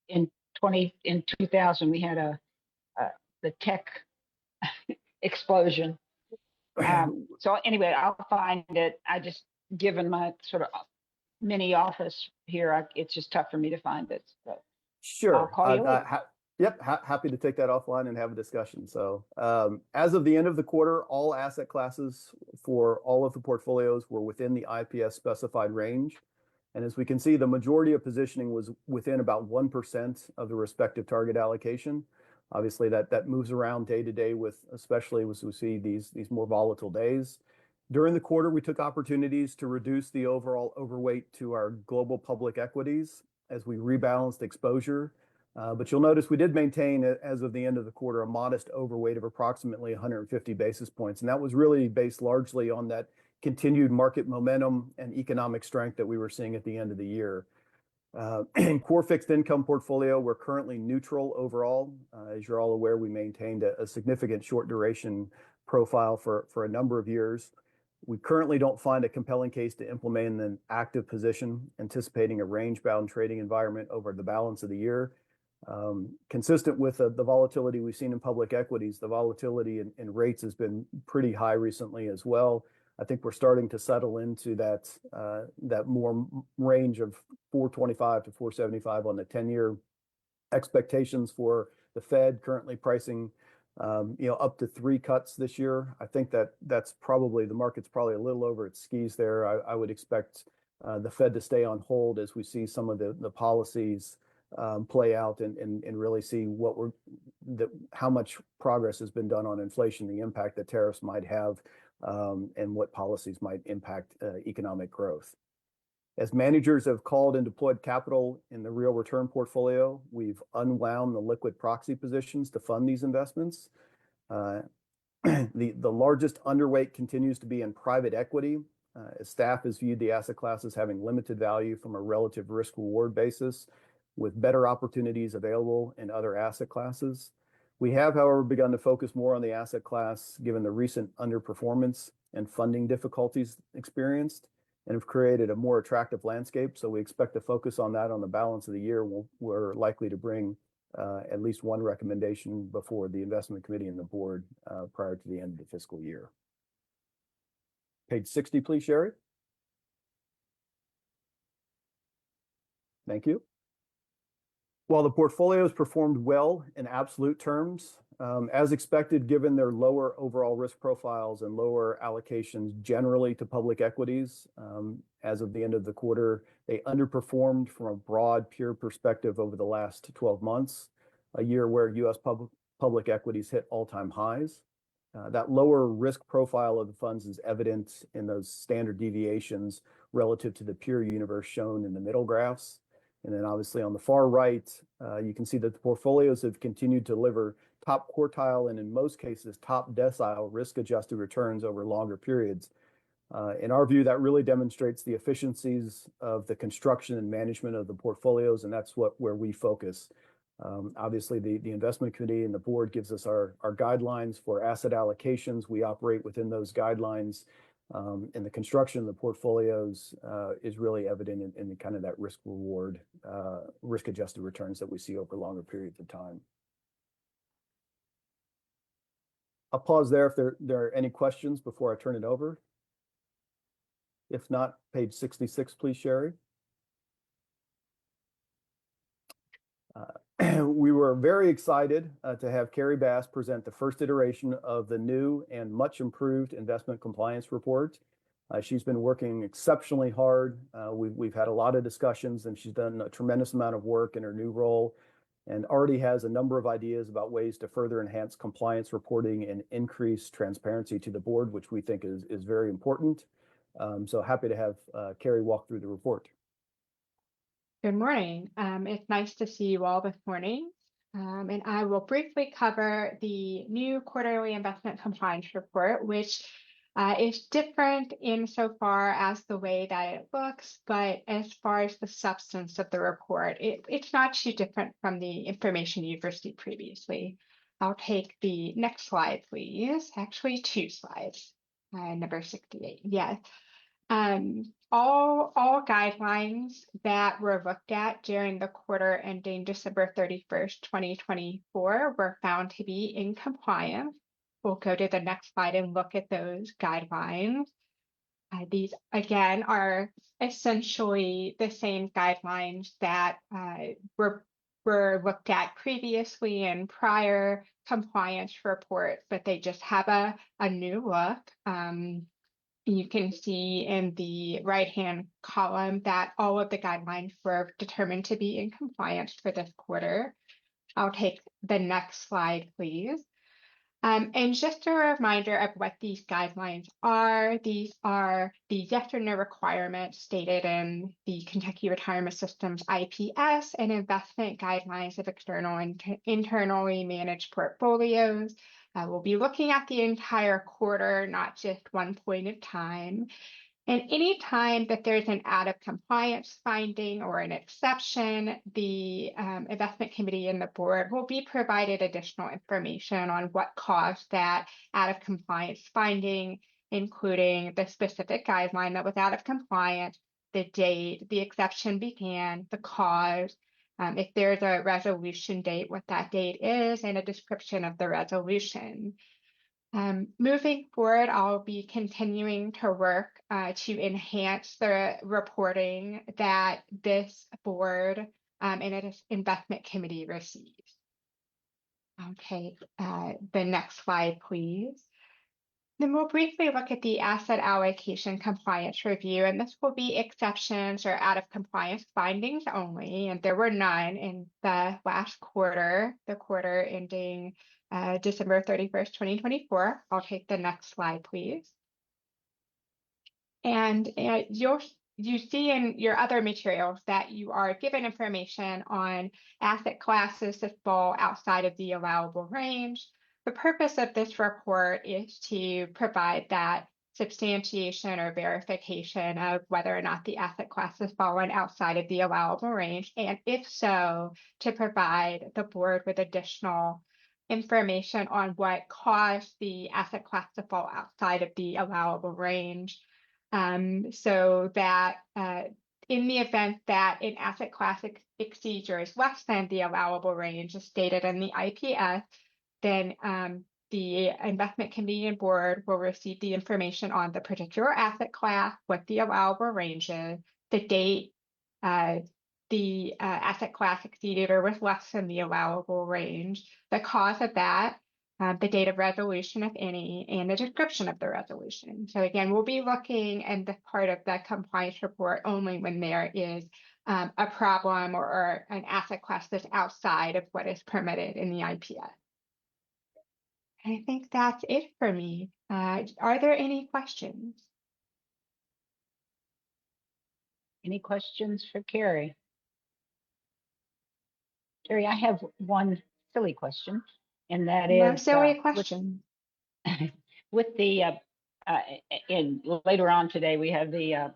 in 2000 we had the tech explosion. So anyway, I'll find it. I just, given my sort of mini office here, it's just tough for me to find it. So sure. I'll call you later. Yep, happy to take that offline and have a discussion. So as of the end of the quarter, all asset classes for all of the portfolios were within the IPS specified range. And as we can see, the majority of positioning was within about 1% of the respective target allocation. Obviously, that moves around day to day, especially as we see these more volatile days. During the quarter, we took opportunities to reduce the overall overweight to our global public equities as we rebalanced exposure. But you'll notice we did maintain, as of the end of the quarter, a modest overweight of approximately 150 basis points. And that was really based largely on that continued market momentum and economic strength that we were seeing at the end of the year. In core fixed income portfolio, we're currently neutral overall. As you're all aware, we maintained a significant short duration profile for a number of years. We currently don't find a compelling case to implement an active position, anticipating a range-bound trading environment over the balance of the year. Consistent with the volatility we've seen in public equities, the volatility in rates has been pretty high recently as well. I think we're starting to settle into that more range of 425 to 475 on the 10-year. Expectations for the Fed currently pricing, up to 3 cuts this year. I think that's probably, the market's probably a little over its skis there. I would expect the Fed to stay on hold as we see some of the policies play out and really see how much progress has been done on inflation, the impact that tariffs might have, and what policies might impact economic growth. As managers have called and deployed capital in the real return portfolio, we've unwound the liquid proxy positions to fund these investments. The largest underweight continues to be in private equity, as staff has viewed the asset class as having limited value from a relative risk reward basis, with better opportunities available in other asset classes. We have, however, begun to focus more on the asset class given the recent underperformance and funding difficulties experienced, and have created a more attractive landscape. So we expect to focus on that on the balance of the year. We're likely to bring at least one recommendation before the investment committee and the board prior to the end of the fiscal year. Page 60, please, Sherry. Thank you. While the portfolios performed well in absolute terms, as expected, given their lower overall risk profiles and lower allocations generally to public equities, as of the end of the quarter, they underperformed from a broad peer perspective over the last 12 months, a year where U.S. public equities hit all-time highs. That lower risk profile of the funds is evident in those standard deviations relative to the peer universe shown in the middle graphs. And then obviously on the far right, you can see that the portfolios have continued to deliver top quartile and in most cases top decile risk-adjusted returns over longer periods. In our view, that really demonstrates the efficiencies of the construction and management of the portfolios, and that's where we focus. Obviously, the investment committee and the board gives us our guidelines for asset allocations. We operate within those guidelines. And the construction of the portfolios is really evident in kind of that risk-reward, risk-adjusted returns that we see over longer periods of time. I'll pause there if there are any questions before I turn it over. If not, page 66, please, Sherry. We were very excited to have Carrie Bass present the first iteration of the new and much improved investment compliance report. She's been working exceptionally hard. We've had a lot of discussions, and she's done a tremendous amount of work in her new role and already has a number of ideas about ways to further enhance compliance reporting and increase transparency to the board, which we think is very important. So happy to have Carrie walk through the report. Good morning. It's nice to see you all this morning. And I will briefly cover the new quarterly investment compliance report, which is different insofar as the way that it looks, but as far as the substance of the report, it's not too different from the information you've received previously. I'll take the next slide, please. Actually, 2 slides. Number 68. Yes. All guidelines that were looked at during the quarter ending December 31st, 2024 were found to be in compliance. We'll go to the next slide and look at those guidelines. These, again, are essentially the same guidelines that were looked at previously in prior compliance reports, but they just have a new look. You can see in the right-hand column that all of the guidelines were determined to be in compliance for this quarter. I'll take the next slide, please. And just a reminder of what these guidelines are. These are the yes or no requirements stated in the Kentucky Retirement System's IPS and investment guidelines of external and internally managed portfolios. We'll be looking at the entire quarter, not just one point in time. And any time that there's an out of compliance finding or an exception, the investment committee and the board will be provided additional information on what caused that out of compliance finding, including the specific guideline that was out of compliance, the date the exception began, the cause, if there's a resolution date, what that date is, and a description of the resolution. Moving forward, I'll be continuing to work to enhance the reporting that this board and its investment committee receives. Okay, the next slide, please. Then we'll briefly look at the asset allocation compliance review, and this will be exceptions or out of compliance findings only, and there were none in the last quarter, the quarter ending December 31st, 2024. I'll take the next slide, please. And you see in your other materials that you are given information on asset classes that fall outside of the allowable range. The purpose of this report is to provide that substantiation or verification of whether or not the asset class has fallen outside of the allowable range, and if so, to provide the board with additional information on what caused the asset class to fall outside of the allowable range. So that in the event that an asset class exceeds or is less than the allowable range as stated in the IPS, then the investment committee and board will receive the information on the particular asset class, what the allowable range is, the date the asset class exceeded or was less than the allowable range, the cause of that, the date of resolution, if any, and the description of the resolution. So again, we'll be looking at the part of the compliance report only when there is a problem or an asset class that's outside of what is permitted in the IPS. I think that's it for me. Are there any questions? Any questions for Carrie? Carrie, I have one silly question, and that No is silly question. with the and later on today we have the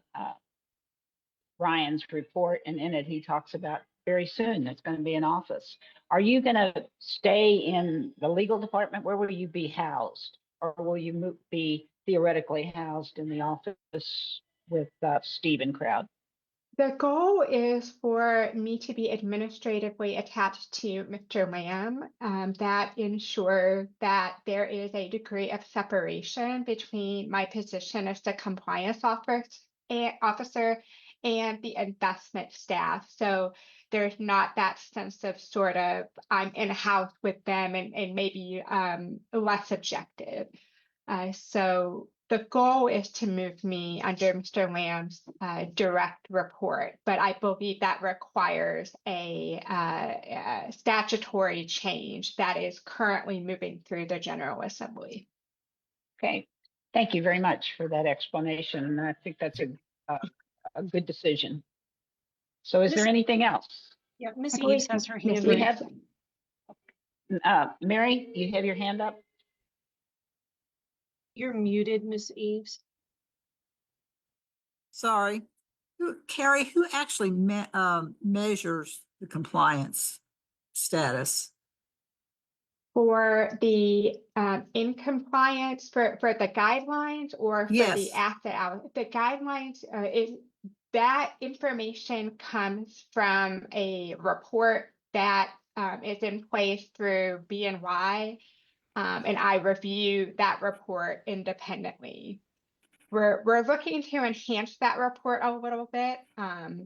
Ryan's report, and in it he talks about very soon that's going to be in office. Are you going to stay in the legal department? Where will you be housed, or will you be theoretically housed in the office with Steve and crowd? The goal is for me to be administratively attached to Mr. Lamb. That ensures that there is a degree of separation between my position as the compliance officer and the investment staff. So there's not that sense of sort of I'm in house with them and maybe less objective. So the goal is to move me under Mr. Lamb's direct report, but I believe that requires a statutory change that is currently moving through the General Assembly. Okay, thank you very much for that explanation, and I think that's a good decision. So is there anything else? Yeah, Miss Eves has her hand We raised. have, Mary, you have your hand up? You're muted, Miss Eves. Sorry. Carrie, who actually measures the compliance status? For the in compliance for the guidelines or for the Yes. asset out, the guidelines is that information comes from a report that is in place through BNY, and I review that report independently. We're looking to enhance that report a little bit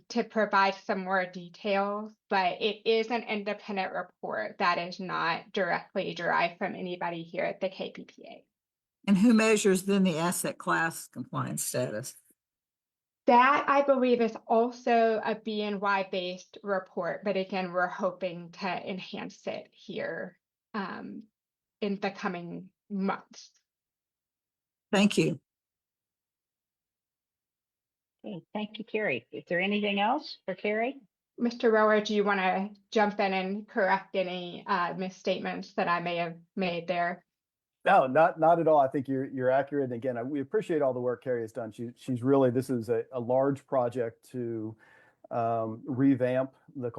to provide some more details, but it is an independent report that is not directly derived from anybody here at the KPPA. And who measures then the asset class compliance status? That I believe is also a BNY based report, but again, we're hoping to enhance it here in the coming months. Thank you. Okay, thank you, Carrie. Is there anything else for Carrie? Mr. Rower, do you want to jump in and correct any misstatements that I may have made there? No, not at all. I think you're accurate. And again, we appreciate all the work Carrie has done. She's really, this is a large project to revamp the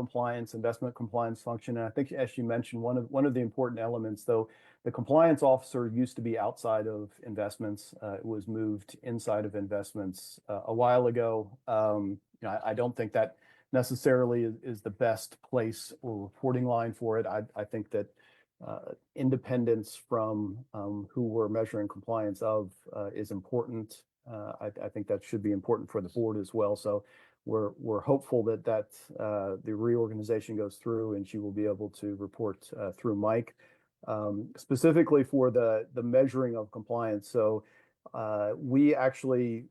investment compliance function. And I think, as you mentioned, one of the important elements, though, the compliance officer used to be outside of investments. It was moved inside of investments a while ago. I don't think that necessarily is the best place or reporting line for it. I think that independence from who we're measuring compliance of is important. I think that should be important for the board as well. So we're hopeful that the reorganization goes through and she will be able to report through Mike, specifically for the measuring of compliance. So we actually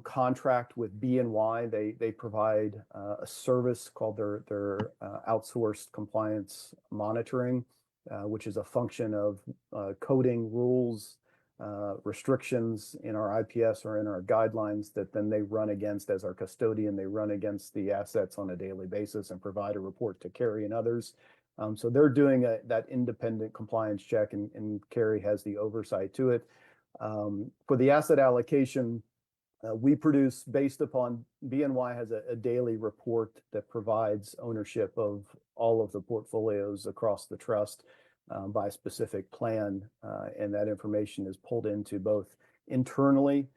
contract with BNY. They provide a service called their outsourced compliance monitoring, which is a function of coding rules, restrictions in our IPS or in our guidelines that then they run against as our custodian. They run against the assets on a daily basis and provide a report to Carrie and others. So they're doing that independent compliance check, and Carrie has the oversight to it. For the asset allocation, we produce based upon BNY has a daily report that provides ownership of all of the portfolios across the trust by specific plan. And that information is pulled into both internally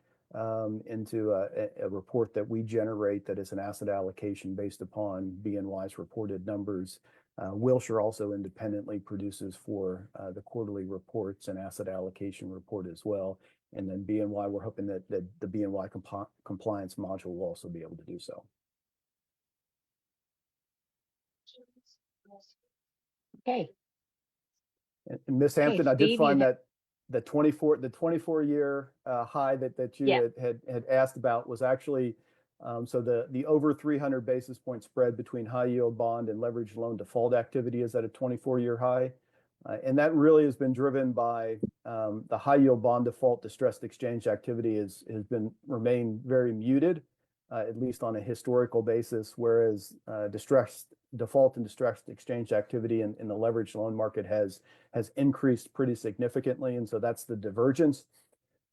into a report that we generate that is an asset allocation based upon BNY's reported numbers. Wilshire also independently produces for the quarterly reports and asset allocation report as well. And then BNY, we're hoping that the BNY compliance module will also be able to do so. Okay. And Ms. Hampton, I Steve, did find that the 24-year high that you had asked about was actually so the over 300 basis point spread between high yield bond and leveraged loan default activity is at a 24-year high. And that really has been driven by the high yield bond default distressed exchange activity has remained very muted, at least on a historical basis, whereas distressed default and distressed exchange activity in the leveraged loan market has increased pretty significantly. And so that's the divergence.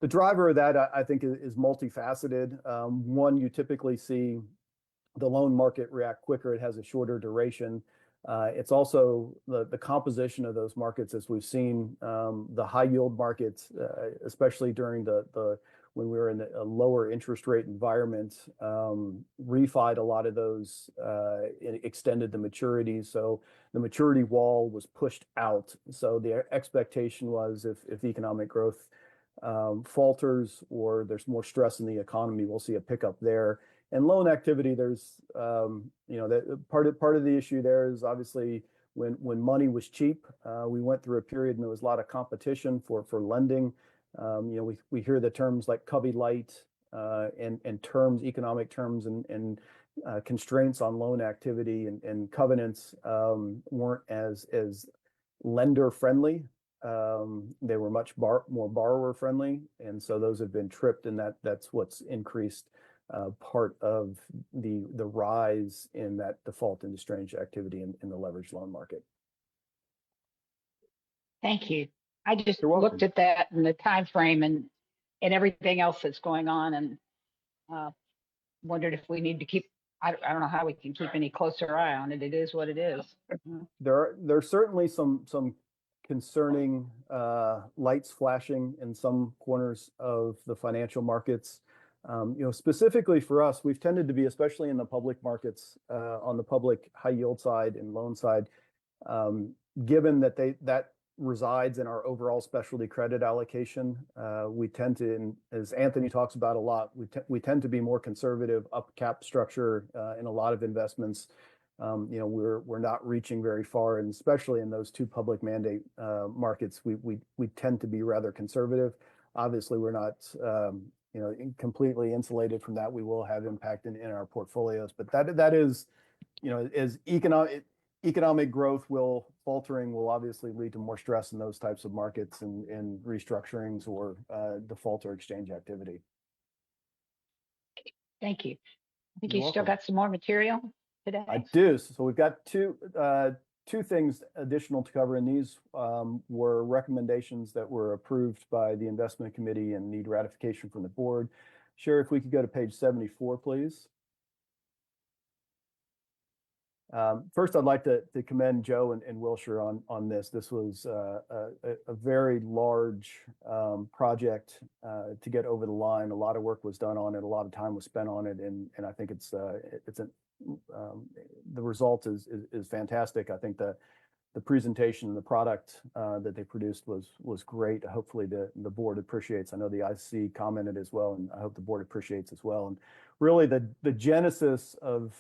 The driver of that, I think, is multifaceted. One, you typically see the loan market react quicker. It has a shorter duration. It's also the composition of those markets, as we've seen the high yield markets, especially during when we were in a lower interest rate environment, refied a lot of those, extended the maturity. So the maturity wall was pushed out. So the expectation was if economic growth falters or there's more stress in the economy, we'll see a pickup there. And loan activity, there's that part of the issue there is obviously when money was cheap, we went through a period and there was a lot of competition for lending. We hear the terms like Covey Light and terms, economic terms and constraints on loan activity and covenants weren't as lender friendly. They were much more borrower friendly, and so those have been tripped, and that's what's increased part of the rise in that default and distressed activity in the leveraged loan market. Thank you. I just You're welcome. looked at that and the time frame and everything else that's going on, and wondered if we need to keep. I don't know how we can keep any closer eye on it. It is what it is. There's certainly some concerning lights flashing in some corners of the financial markets. Specifically for us, we've tended to be, especially in the public markets, on the public high yield side and loan side, given that resides in our overall specialty credit allocation. We tend to, and as Anthony talks about a lot, we tend to be more conservative up cap structure in a lot of investments. We're not reaching very far, and especially in those two public mandate markets, we tend to be rather conservative. Obviously, we're not completely insulated from that. We will have impact in our portfolios, but that is, as economic growth faltering will obviously lead to more stress in those types of markets and restructurings or default or exchange activity. Thank you. I think You're you still welcome. got some more material today. I do. So we've got two things additional to cover, and these were recommendations that were approved by the investment committee and need ratification from the board. Sherry, if we could go to page 74, please. First, I'd like to commend Joe and Wilshire on this. This was a very large project to get over the line. A lot of work was done on it. A lot of time was spent on it, and I think the result is fantastic. I think the presentation and the product that they produced was great. Hopefully the board appreciates. I know the IC commented as well, and I hope the board appreciates as well. And really the genesis of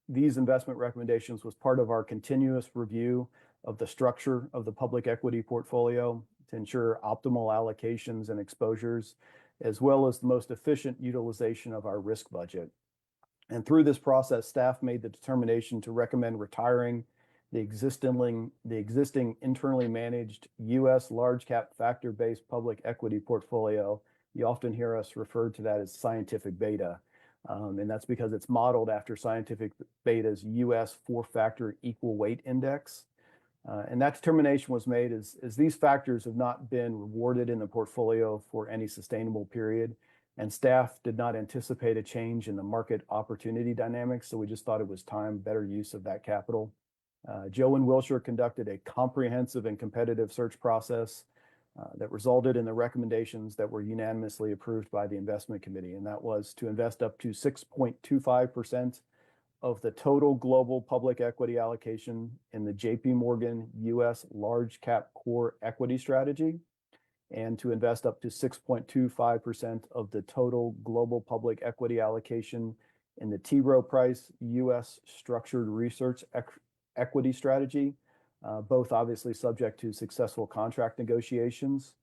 these investment recommendations was part of our continuous review of the structure of the public equity portfolio to ensure optimal allocations and exposures, as well as the most efficient utilization of our risk budget. And through this process, staff made the determination to recommend retiring the existing internally managed U.S. large cap factor-based public equity portfolio. You often hear us refer to that as scientific beta. And that's because it's modeled after scientific beta's U.S. 4-factor equal weight index. And that determination was made as these factors have not been rewarded in the portfolio for any sustainable period. And staff did not anticipate a change in the market opportunity dynamics. So we just thought it was time, better use of that capital. Joe and Wilshire conducted a comprehensive and competitive search process that resulted in the recommendations that were unanimously approved by the investment committee. And that was to invest up to 6.25% of the total global public equity allocation in the JP Morgan US large cap core equity strategy, and to invest up to 6.25% of the total global public equity allocation in the T. Rowe Price US structured research equity strategy, both obviously subject to successful contract negotiations.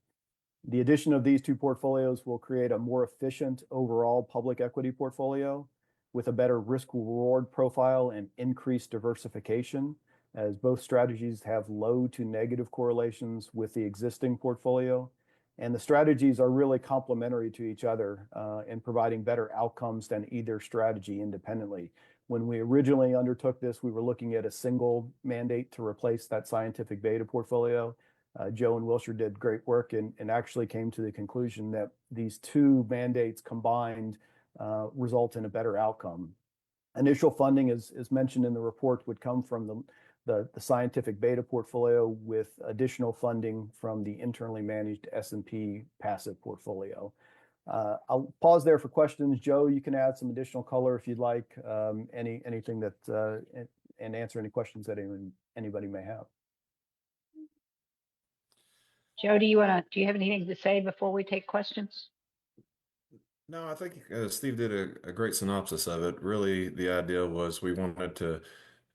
The addition of these two portfolios will create a more efficient overall public equity portfolio with a better risk reward profile and increased diversification, as both strategies have low to negative correlations with the existing portfolio. And the strategies are really complementary to each other in providing better outcomes than either strategy independently. When we originally undertook this, we were looking at a single mandate to replace that scientific beta portfolio. Joe and Wilshire did great work and actually came to the conclusion that these two mandates combined result in a better outcome. Initial funding, as mentioned in the report, would come from the scientific beta portfolio, with additional funding from the internally managed S&P passive portfolio. I'll pause there for questions. Joe, you can add some additional color if you'd like, anything that and answer any questions that anybody may have. Joe, do you have anything to say before we take questions? No, I think Steve did a great synopsis of it. Really, the idea was we wanted to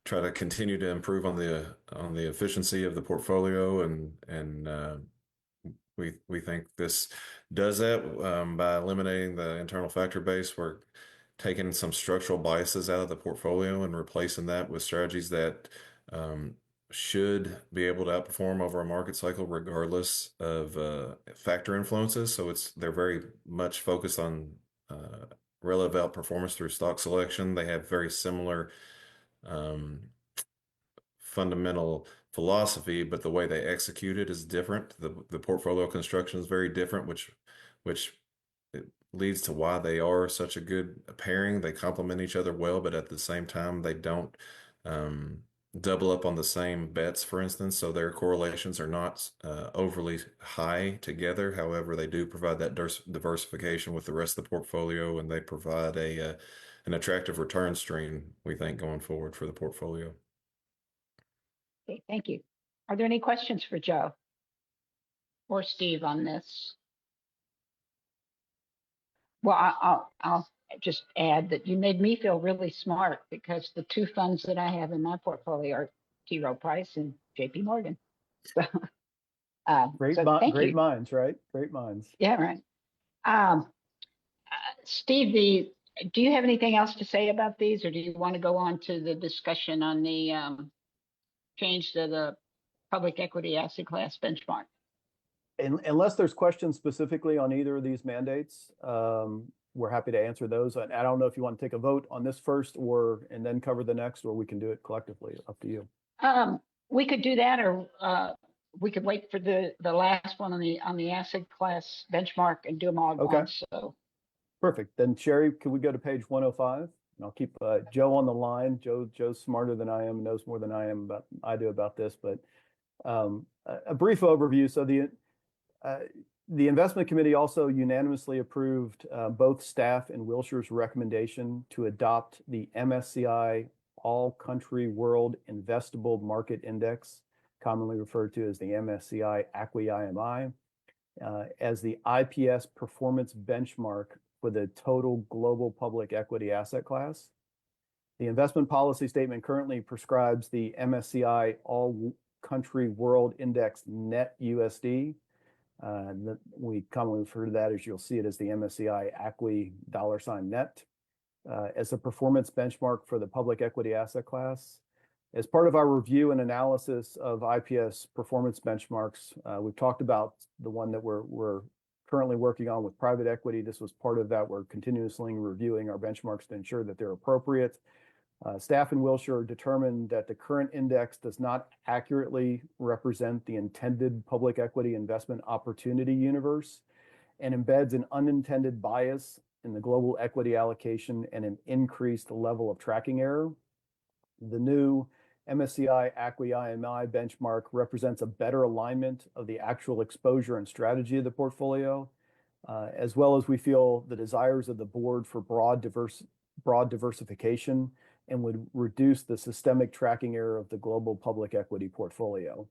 try to continue to improve on the efficiency of the portfolio, and we think this does that by eliminating the internal factor base. We're taking some structural biases out of the portfolio and replacing that with strategies that should be able to outperform over a market cycle regardless of factor influences. So they're very much focused on relative outperformance through stock selection. They have very similar fundamental philosophy, but the way they execute it is different. The portfolio construction is very different, which it leads to why they are such a good pairing. They complement each other well, but at the same time, they don't double up on the same bets, for instance. So their correlations are not overly high together. However, they do provide that diversification with the rest of the portfolio, and they provide an attractive return stream, we think, going forward for the portfolio. Okay, thank you. Are there any questions for Joe or Steve on this? Well, I'll just add that you made me feel really smart, because the two funds that I have in my portfolio are T. Rowe Price and JP Morgan. So, Great minds, right? Great minds. Yeah, right. Steve, do you have anything else to say about these, or do you want to go on to the discussion on the change to the public equity asset class benchmark? Unless there's questions specifically on either of these mandates, we're happy to answer those. And I don't know if you want to take a vote on this first and then cover the next, or we can do it collectively. Up to you. We could do that, or we could wait for the last one on the asset class benchmark and do them all at once. So perfect. Then Sherry, can we go to page 105? And I'll keep Joe on the line. Joe's smarter than I am, knows more than I do about this, but a brief overview. So the investment committee also unanimously approved both staff and Wilshire's recommendation to adopt the MSCI All Country World Investable Market Index, commonly referred to as the MSCI ACWI IMI, as the IPS performance benchmark for the total global public equity asset class. The investment policy statement currently prescribes the MSCI All Country World Index Net USD. We commonly refer to that, as you'll see it, as the MSCI ACWI $net as a performance benchmark for the public equity asset class. As part of our review and analysis of IPS performance benchmarks, we've talked about the one that we're currently working on with private equity. This was part of that. We're continuously reviewing our benchmarks to ensure that they're appropriate. Staff and Wilshire determined that the current index does not accurately represent the intended public equity investment opportunity universe and embeds an unintended bias in the global equity allocation and an increased level of tracking error. The new MSCI ACWI IMI benchmark represents a better alignment of the actual exposure and strategy of the portfolio, as well as we feel the desires of the board for broad diversification, and would reduce the systemic tracking error of the global public equity portfolio.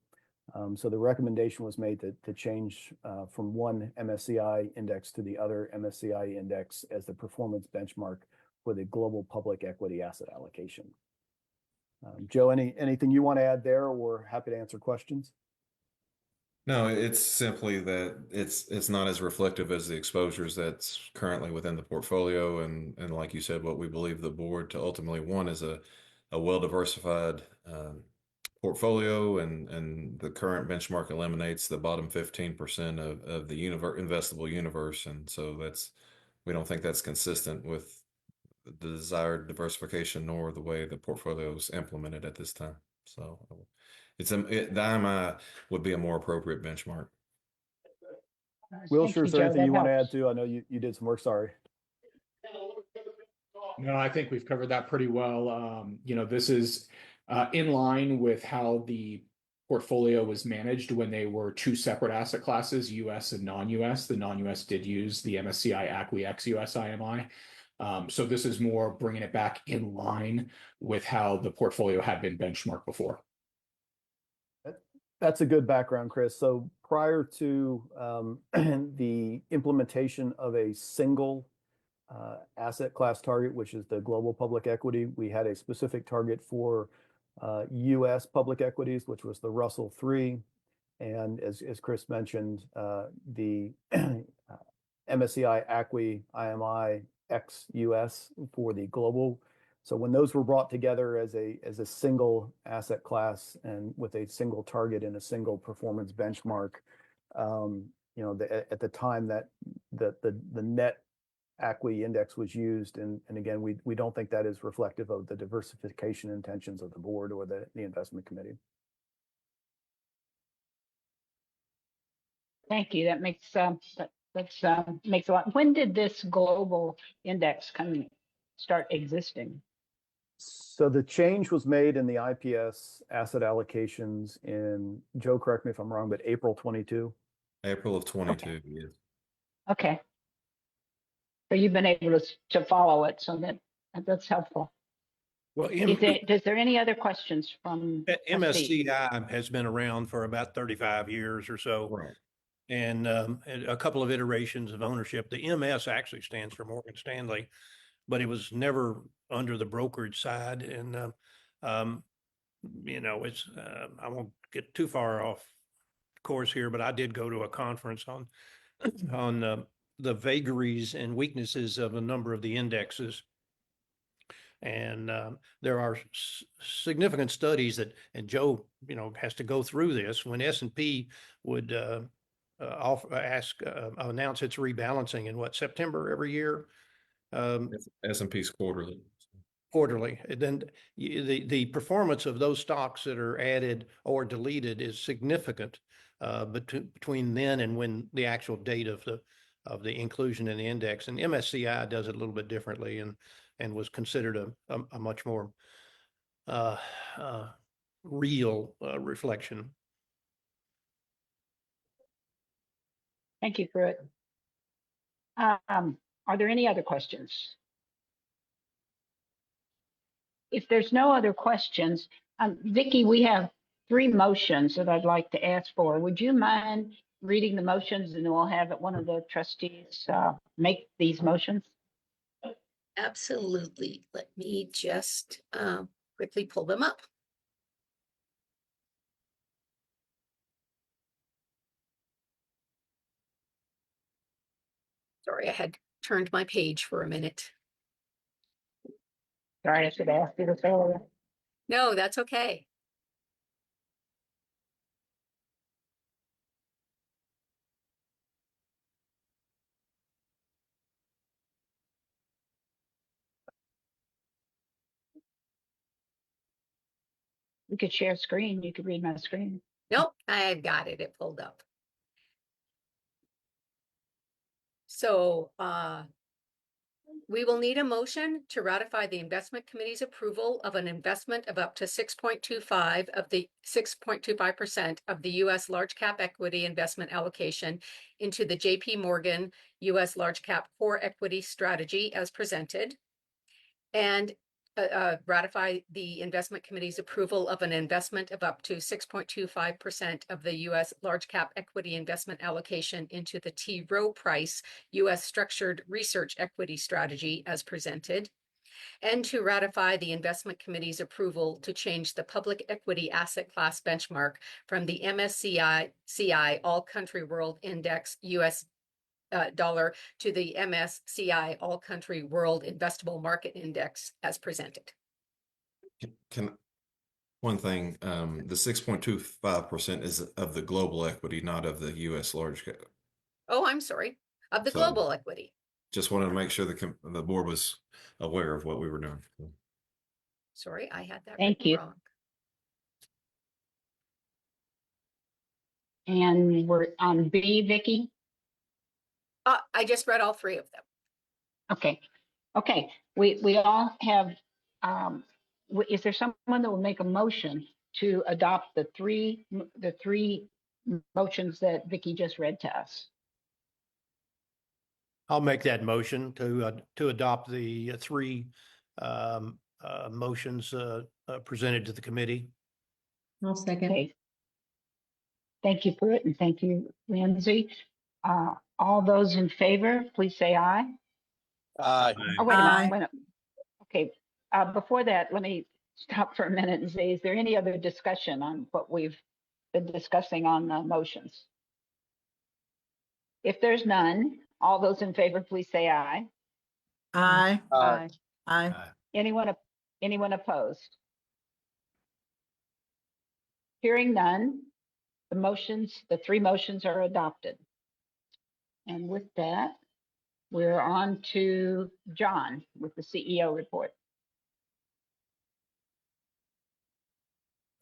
So the recommendation was made to change from one MSCI index to the other MSCI index as the performance benchmark for the global public equity asset allocation. Joe, anything you want to add there, or happy to answer questions? No, it's simply that it's not as reflective as the exposures that's currently within the portfolio, and like you said, what we believe the board to ultimately want is a well-diversified portfolio, and the current benchmark eliminates the bottom 15% of the investable universe, and so we don't think that's consistent with the desired diversification nor the way the portfolio is implemented at this time. So the IMI would be a more appropriate benchmark. Wilshire, is there anything you want to add too? I know you did some work, sorry. No, I think we've covered that pretty well. This is in line with how the portfolio was managed when they were two separate asset classes, US and non-US. The non-US did use the MSCI ACWI ex-US IMI. So this is more bringing it back in line with how the portfolio had been benchmarked before. That's a good background, Chris. So prior to the implementation of a single asset class target, which is the global public equity, we had a specific target for US public equities, which was the Russell 3. And as Chris mentioned, the MSCI ACWI IMI ex-US for the global. So when those were brought together as a single asset class and with a single target and a single performance benchmark, at the time that the net ACWI index was used, and again, we don't think that is reflective of the diversification intentions of the board or the investment committee. Thank you. That makes makes a lot. When did this global index start existing? So the change was made in the IPS asset allocations in, Joe, correct me if I'm wrong, but April 22. April of 22, yes. Okay. So you've been able to follow it, so that's helpful. Well, Is there any other questions from MSCI has been around for about 35 years or so. Right. And a couple of iterations of ownership. The MS actually stands for Morgan Stanley, but it was never under the brokerage side. And, I won't get too far off course here, but I did go to a conference on the vagaries and weaknesses of a number of the indexes. And there are significant studies that, and Joe, has to go through this, when S&P would announce its rebalancing in September every year. S&P's quarterly. Quarterly. And then the performance of those stocks that are added or deleted is significant between then and when the actual date of the inclusion in the index. And MSCI does it a little bit differently. And and was considered a much more real reflection. Thank you, Pruitt. Are there any other questions? If there's no other questions, Vicky, we have 3 motions that I'd like to ask for. Would you mind reading the motions, and then we'll have one of the trustees make these motions? Absolutely. Let me just quickly pull them up. Sorry, I had turned my page for a minute. Sorry, I should ask you this earlier. No, that's okay. We could share screen. You could read my screen. Nope, I've got it. It pulled up. So we will need a motion to ratify the investment committee's approval of an investment of up to 6.25% of the U.S. large cap equity investment allocation into the J.P. Morgan U.S. large cap core equity strategy as presented, and ratify the investment committee's approval of an investment of up to 6.25% of the U.S. large cap equity investment allocation into the T. Rowe Price U.S. structured research equity strategy as presented, and to ratify the investment committee's approval to change the public equity asset class benchmark from the MSCI All Country World Index US dollar to the MSCI All Country World Investable Market Index as presented. Can one thing, the 6.25% is of the global equity, not of the U.S. large cap. Oh, I'm sorry, of the So, global equity. Just wanted to make sure the board was aware of what we were doing. Sorry, I had that Thank written you. wrong. And we're on B, Vicky. I just read all 3 of them. Okay. Okay. We all have, is there someone that will make a motion to adopt the three motions that Vicky just read to us? I'll make that motion to adopt the 3 motions presented to the committee. I'll second. Okay. Thank you, Pruitt, and thank you, Lindsay. All those in favor, please say aye. Aye. Oh, wait a minute. Aye. Wait a minute. Okay. Before that, let me stop for a minute and say, is there any other discussion on what we've been discussing on the motions? If there's none, all those in favor, please say aye. Aye. Aye. Aye. Anyone opposed? Hearing none, the 3 motions are adopted. And with that, we're on to John with the CEO report.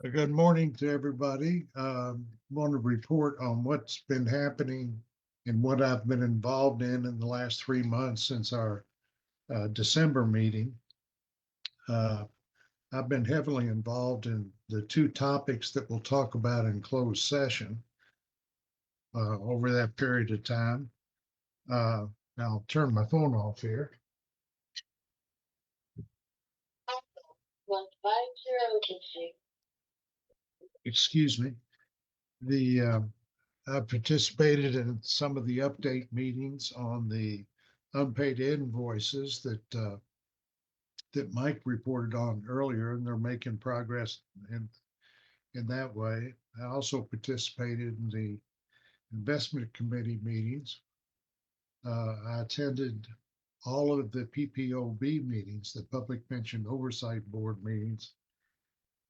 Good morning to everybody. Want to report on what's been happening and what I've been involved in the last 3 months since our December meeting. I've been heavily involved in the 2 topics that we'll talk about in closed session over that period of time. I'll turn my phone off here. 150. Excuse me. I participated in some of the update meetings on the unpaid invoices that Mike reported on earlier, and they're making progress in that way. I also participated in the investment committee meetings. I attended all of the PPOB meetings, the Public Pension Oversight Board meetings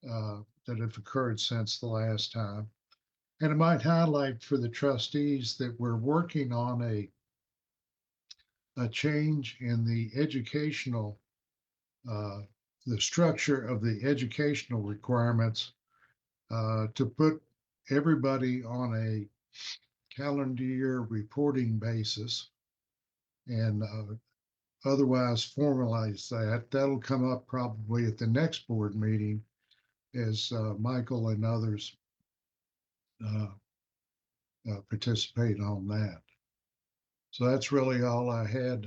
that have occurred since the last time. And I might highlight for the trustees that we're working on a change in the educational, the structure of the educational requirements to put everybody on a calendar year reporting basis. And otherwise formalize that. That'll come up probably at the next board meeting as Michael and others participate on that. So that's really all I had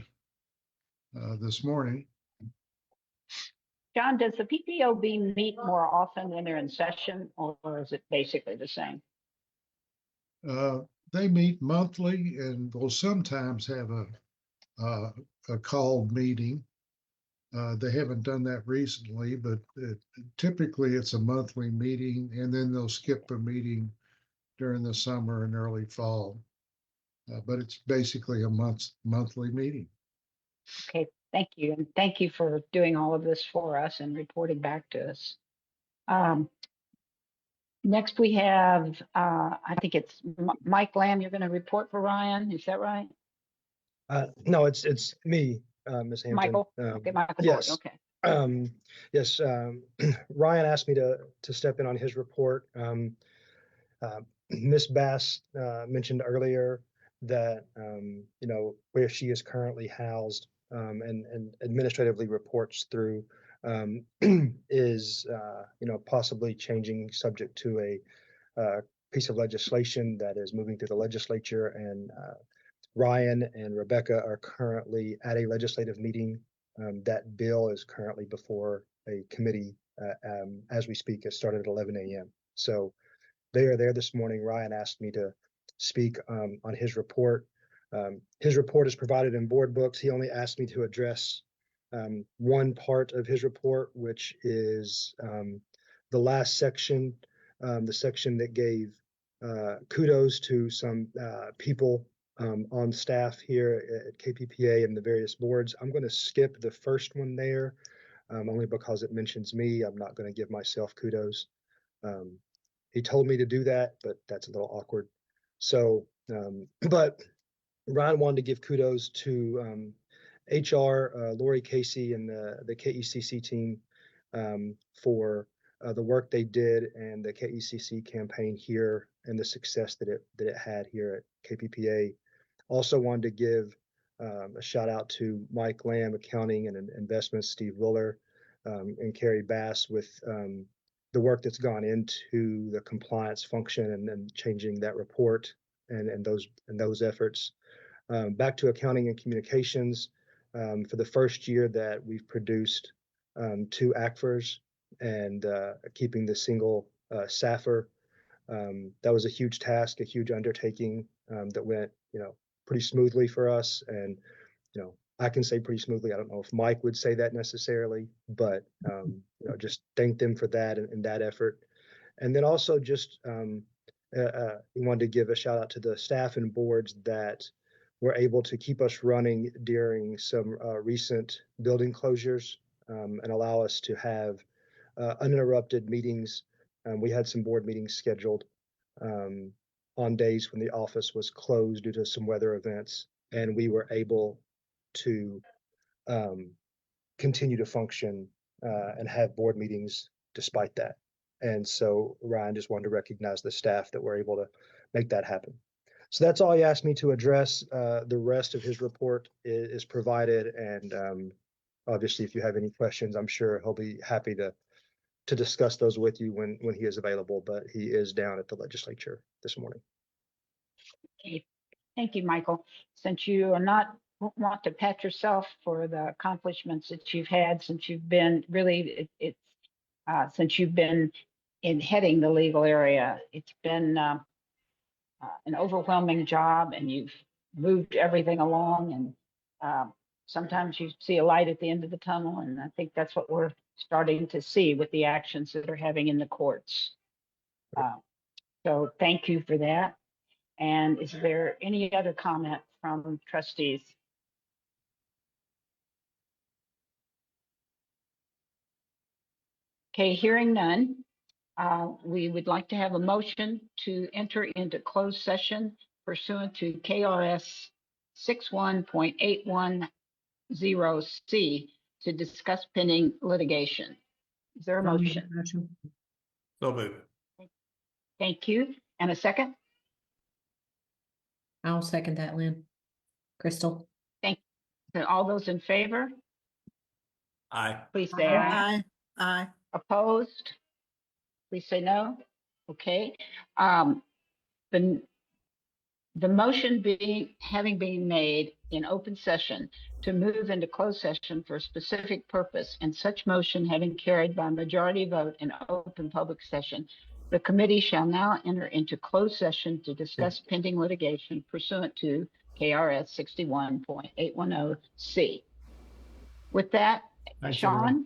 this morning. John, does the PPOB meet more often when they're in session, or is it basically the same? They meet monthly and will sometimes have a called meeting. They haven't done that recently, but typically it's a monthly meeting, and then they'll skip a meeting during the summer and early fall. But it's basically a monthly meeting. Okay, thank you. And thank you for doing all of this for us and reporting back to us. Next we have, I think it's Mike Lamb. You're going to report for Ryan. Is that right? No, it's me, Ms. Hampton. Michael? Okay, Michael. Yes. Boyd, okay. Yes, Ryan asked me to step in on his report. Ms. Bass mentioned earlier that where she is currently housed and administratively reports through is possibly changing, subject to a piece of legislation that is moving through the legislature, and Ryan and Rebecca are currently at a legislative meeting. That bill is currently before a committee as we speak. It started at 11 a.m. So they are there this morning. Ryan asked me to speak on his report. His report is provided in board books. He only asked me to address one part of his report, which is the last section, the section that gave kudos to some people on staff here at KPPA and the various boards. I'm going to skip the first one there, only because it mentions me. I'm not going to give myself kudos. He told me to do that, but that's a little awkward. So, but Ryan wanted to give kudos to HR, Lori Casey, and the KECC team for the work they did and the KECC campaign here and the success that it had here at KPPA. Also wanted to give a shout out to Mike Lamb, accounting and investments, Steve Willer, and Carrie Bass with the work that's gone into the compliance function and changing that report and those efforts. Back to accounting and communications. For the first year that we've produced 2 ACFRs and keeping the single SAFR. That was a huge task, a huge undertaking that went, pretty smoothly for us. And, I can say pretty smoothly. I don't know if Mike would say that necessarily, but, just thank them for that and that effort. And then also just wanted to give a shout out to the staff and boards that were able to keep us running during some recent building closures and allow us to have uninterrupted meetings. We had some board meetings scheduled on days when the office was closed due to some weather events, and we were able to continue to function and have board meetings despite that. And so Ryan just wanted to recognize the staff that were able to make that happen. So that's all he asked me to address. The rest of his report is provided, and obviously, if you have any questions, I'm sure he'll be happy to discuss those with you when he is available. But he is down at the legislature this morning. Okay. Thank you, Michael. Since you are not want to pat yourself for the accomplishments that you've had since you've been really since you've been in heading the legal area, it's been an overwhelming job, and you've moved everything along, and sometimes you see a light at the end of the tunnel, and I think that's what we're starting to see with the actions that are having in the courts. So thank you for that. And is there any other comment from trustees? Okay, hearing none, we would like to have a motion to enter into closed session pursuant to KRS 61.810C to discuss pending litigation. Is there a motion? So moved. Thank you. And a second? I'll second that, Lynn. Crystal. Thank So all those in favor, Aye. please say aye. Aye. Aye. Opposed? Please say no. Okay. The, the motion having been made in open session to move into closed session for a specific purpose, and such motion having carried by majority vote in open public session, the committee shall now enter into closed session to discuss pending litigation pursuant to KRS 61.810C. With that, Thanks, Sean,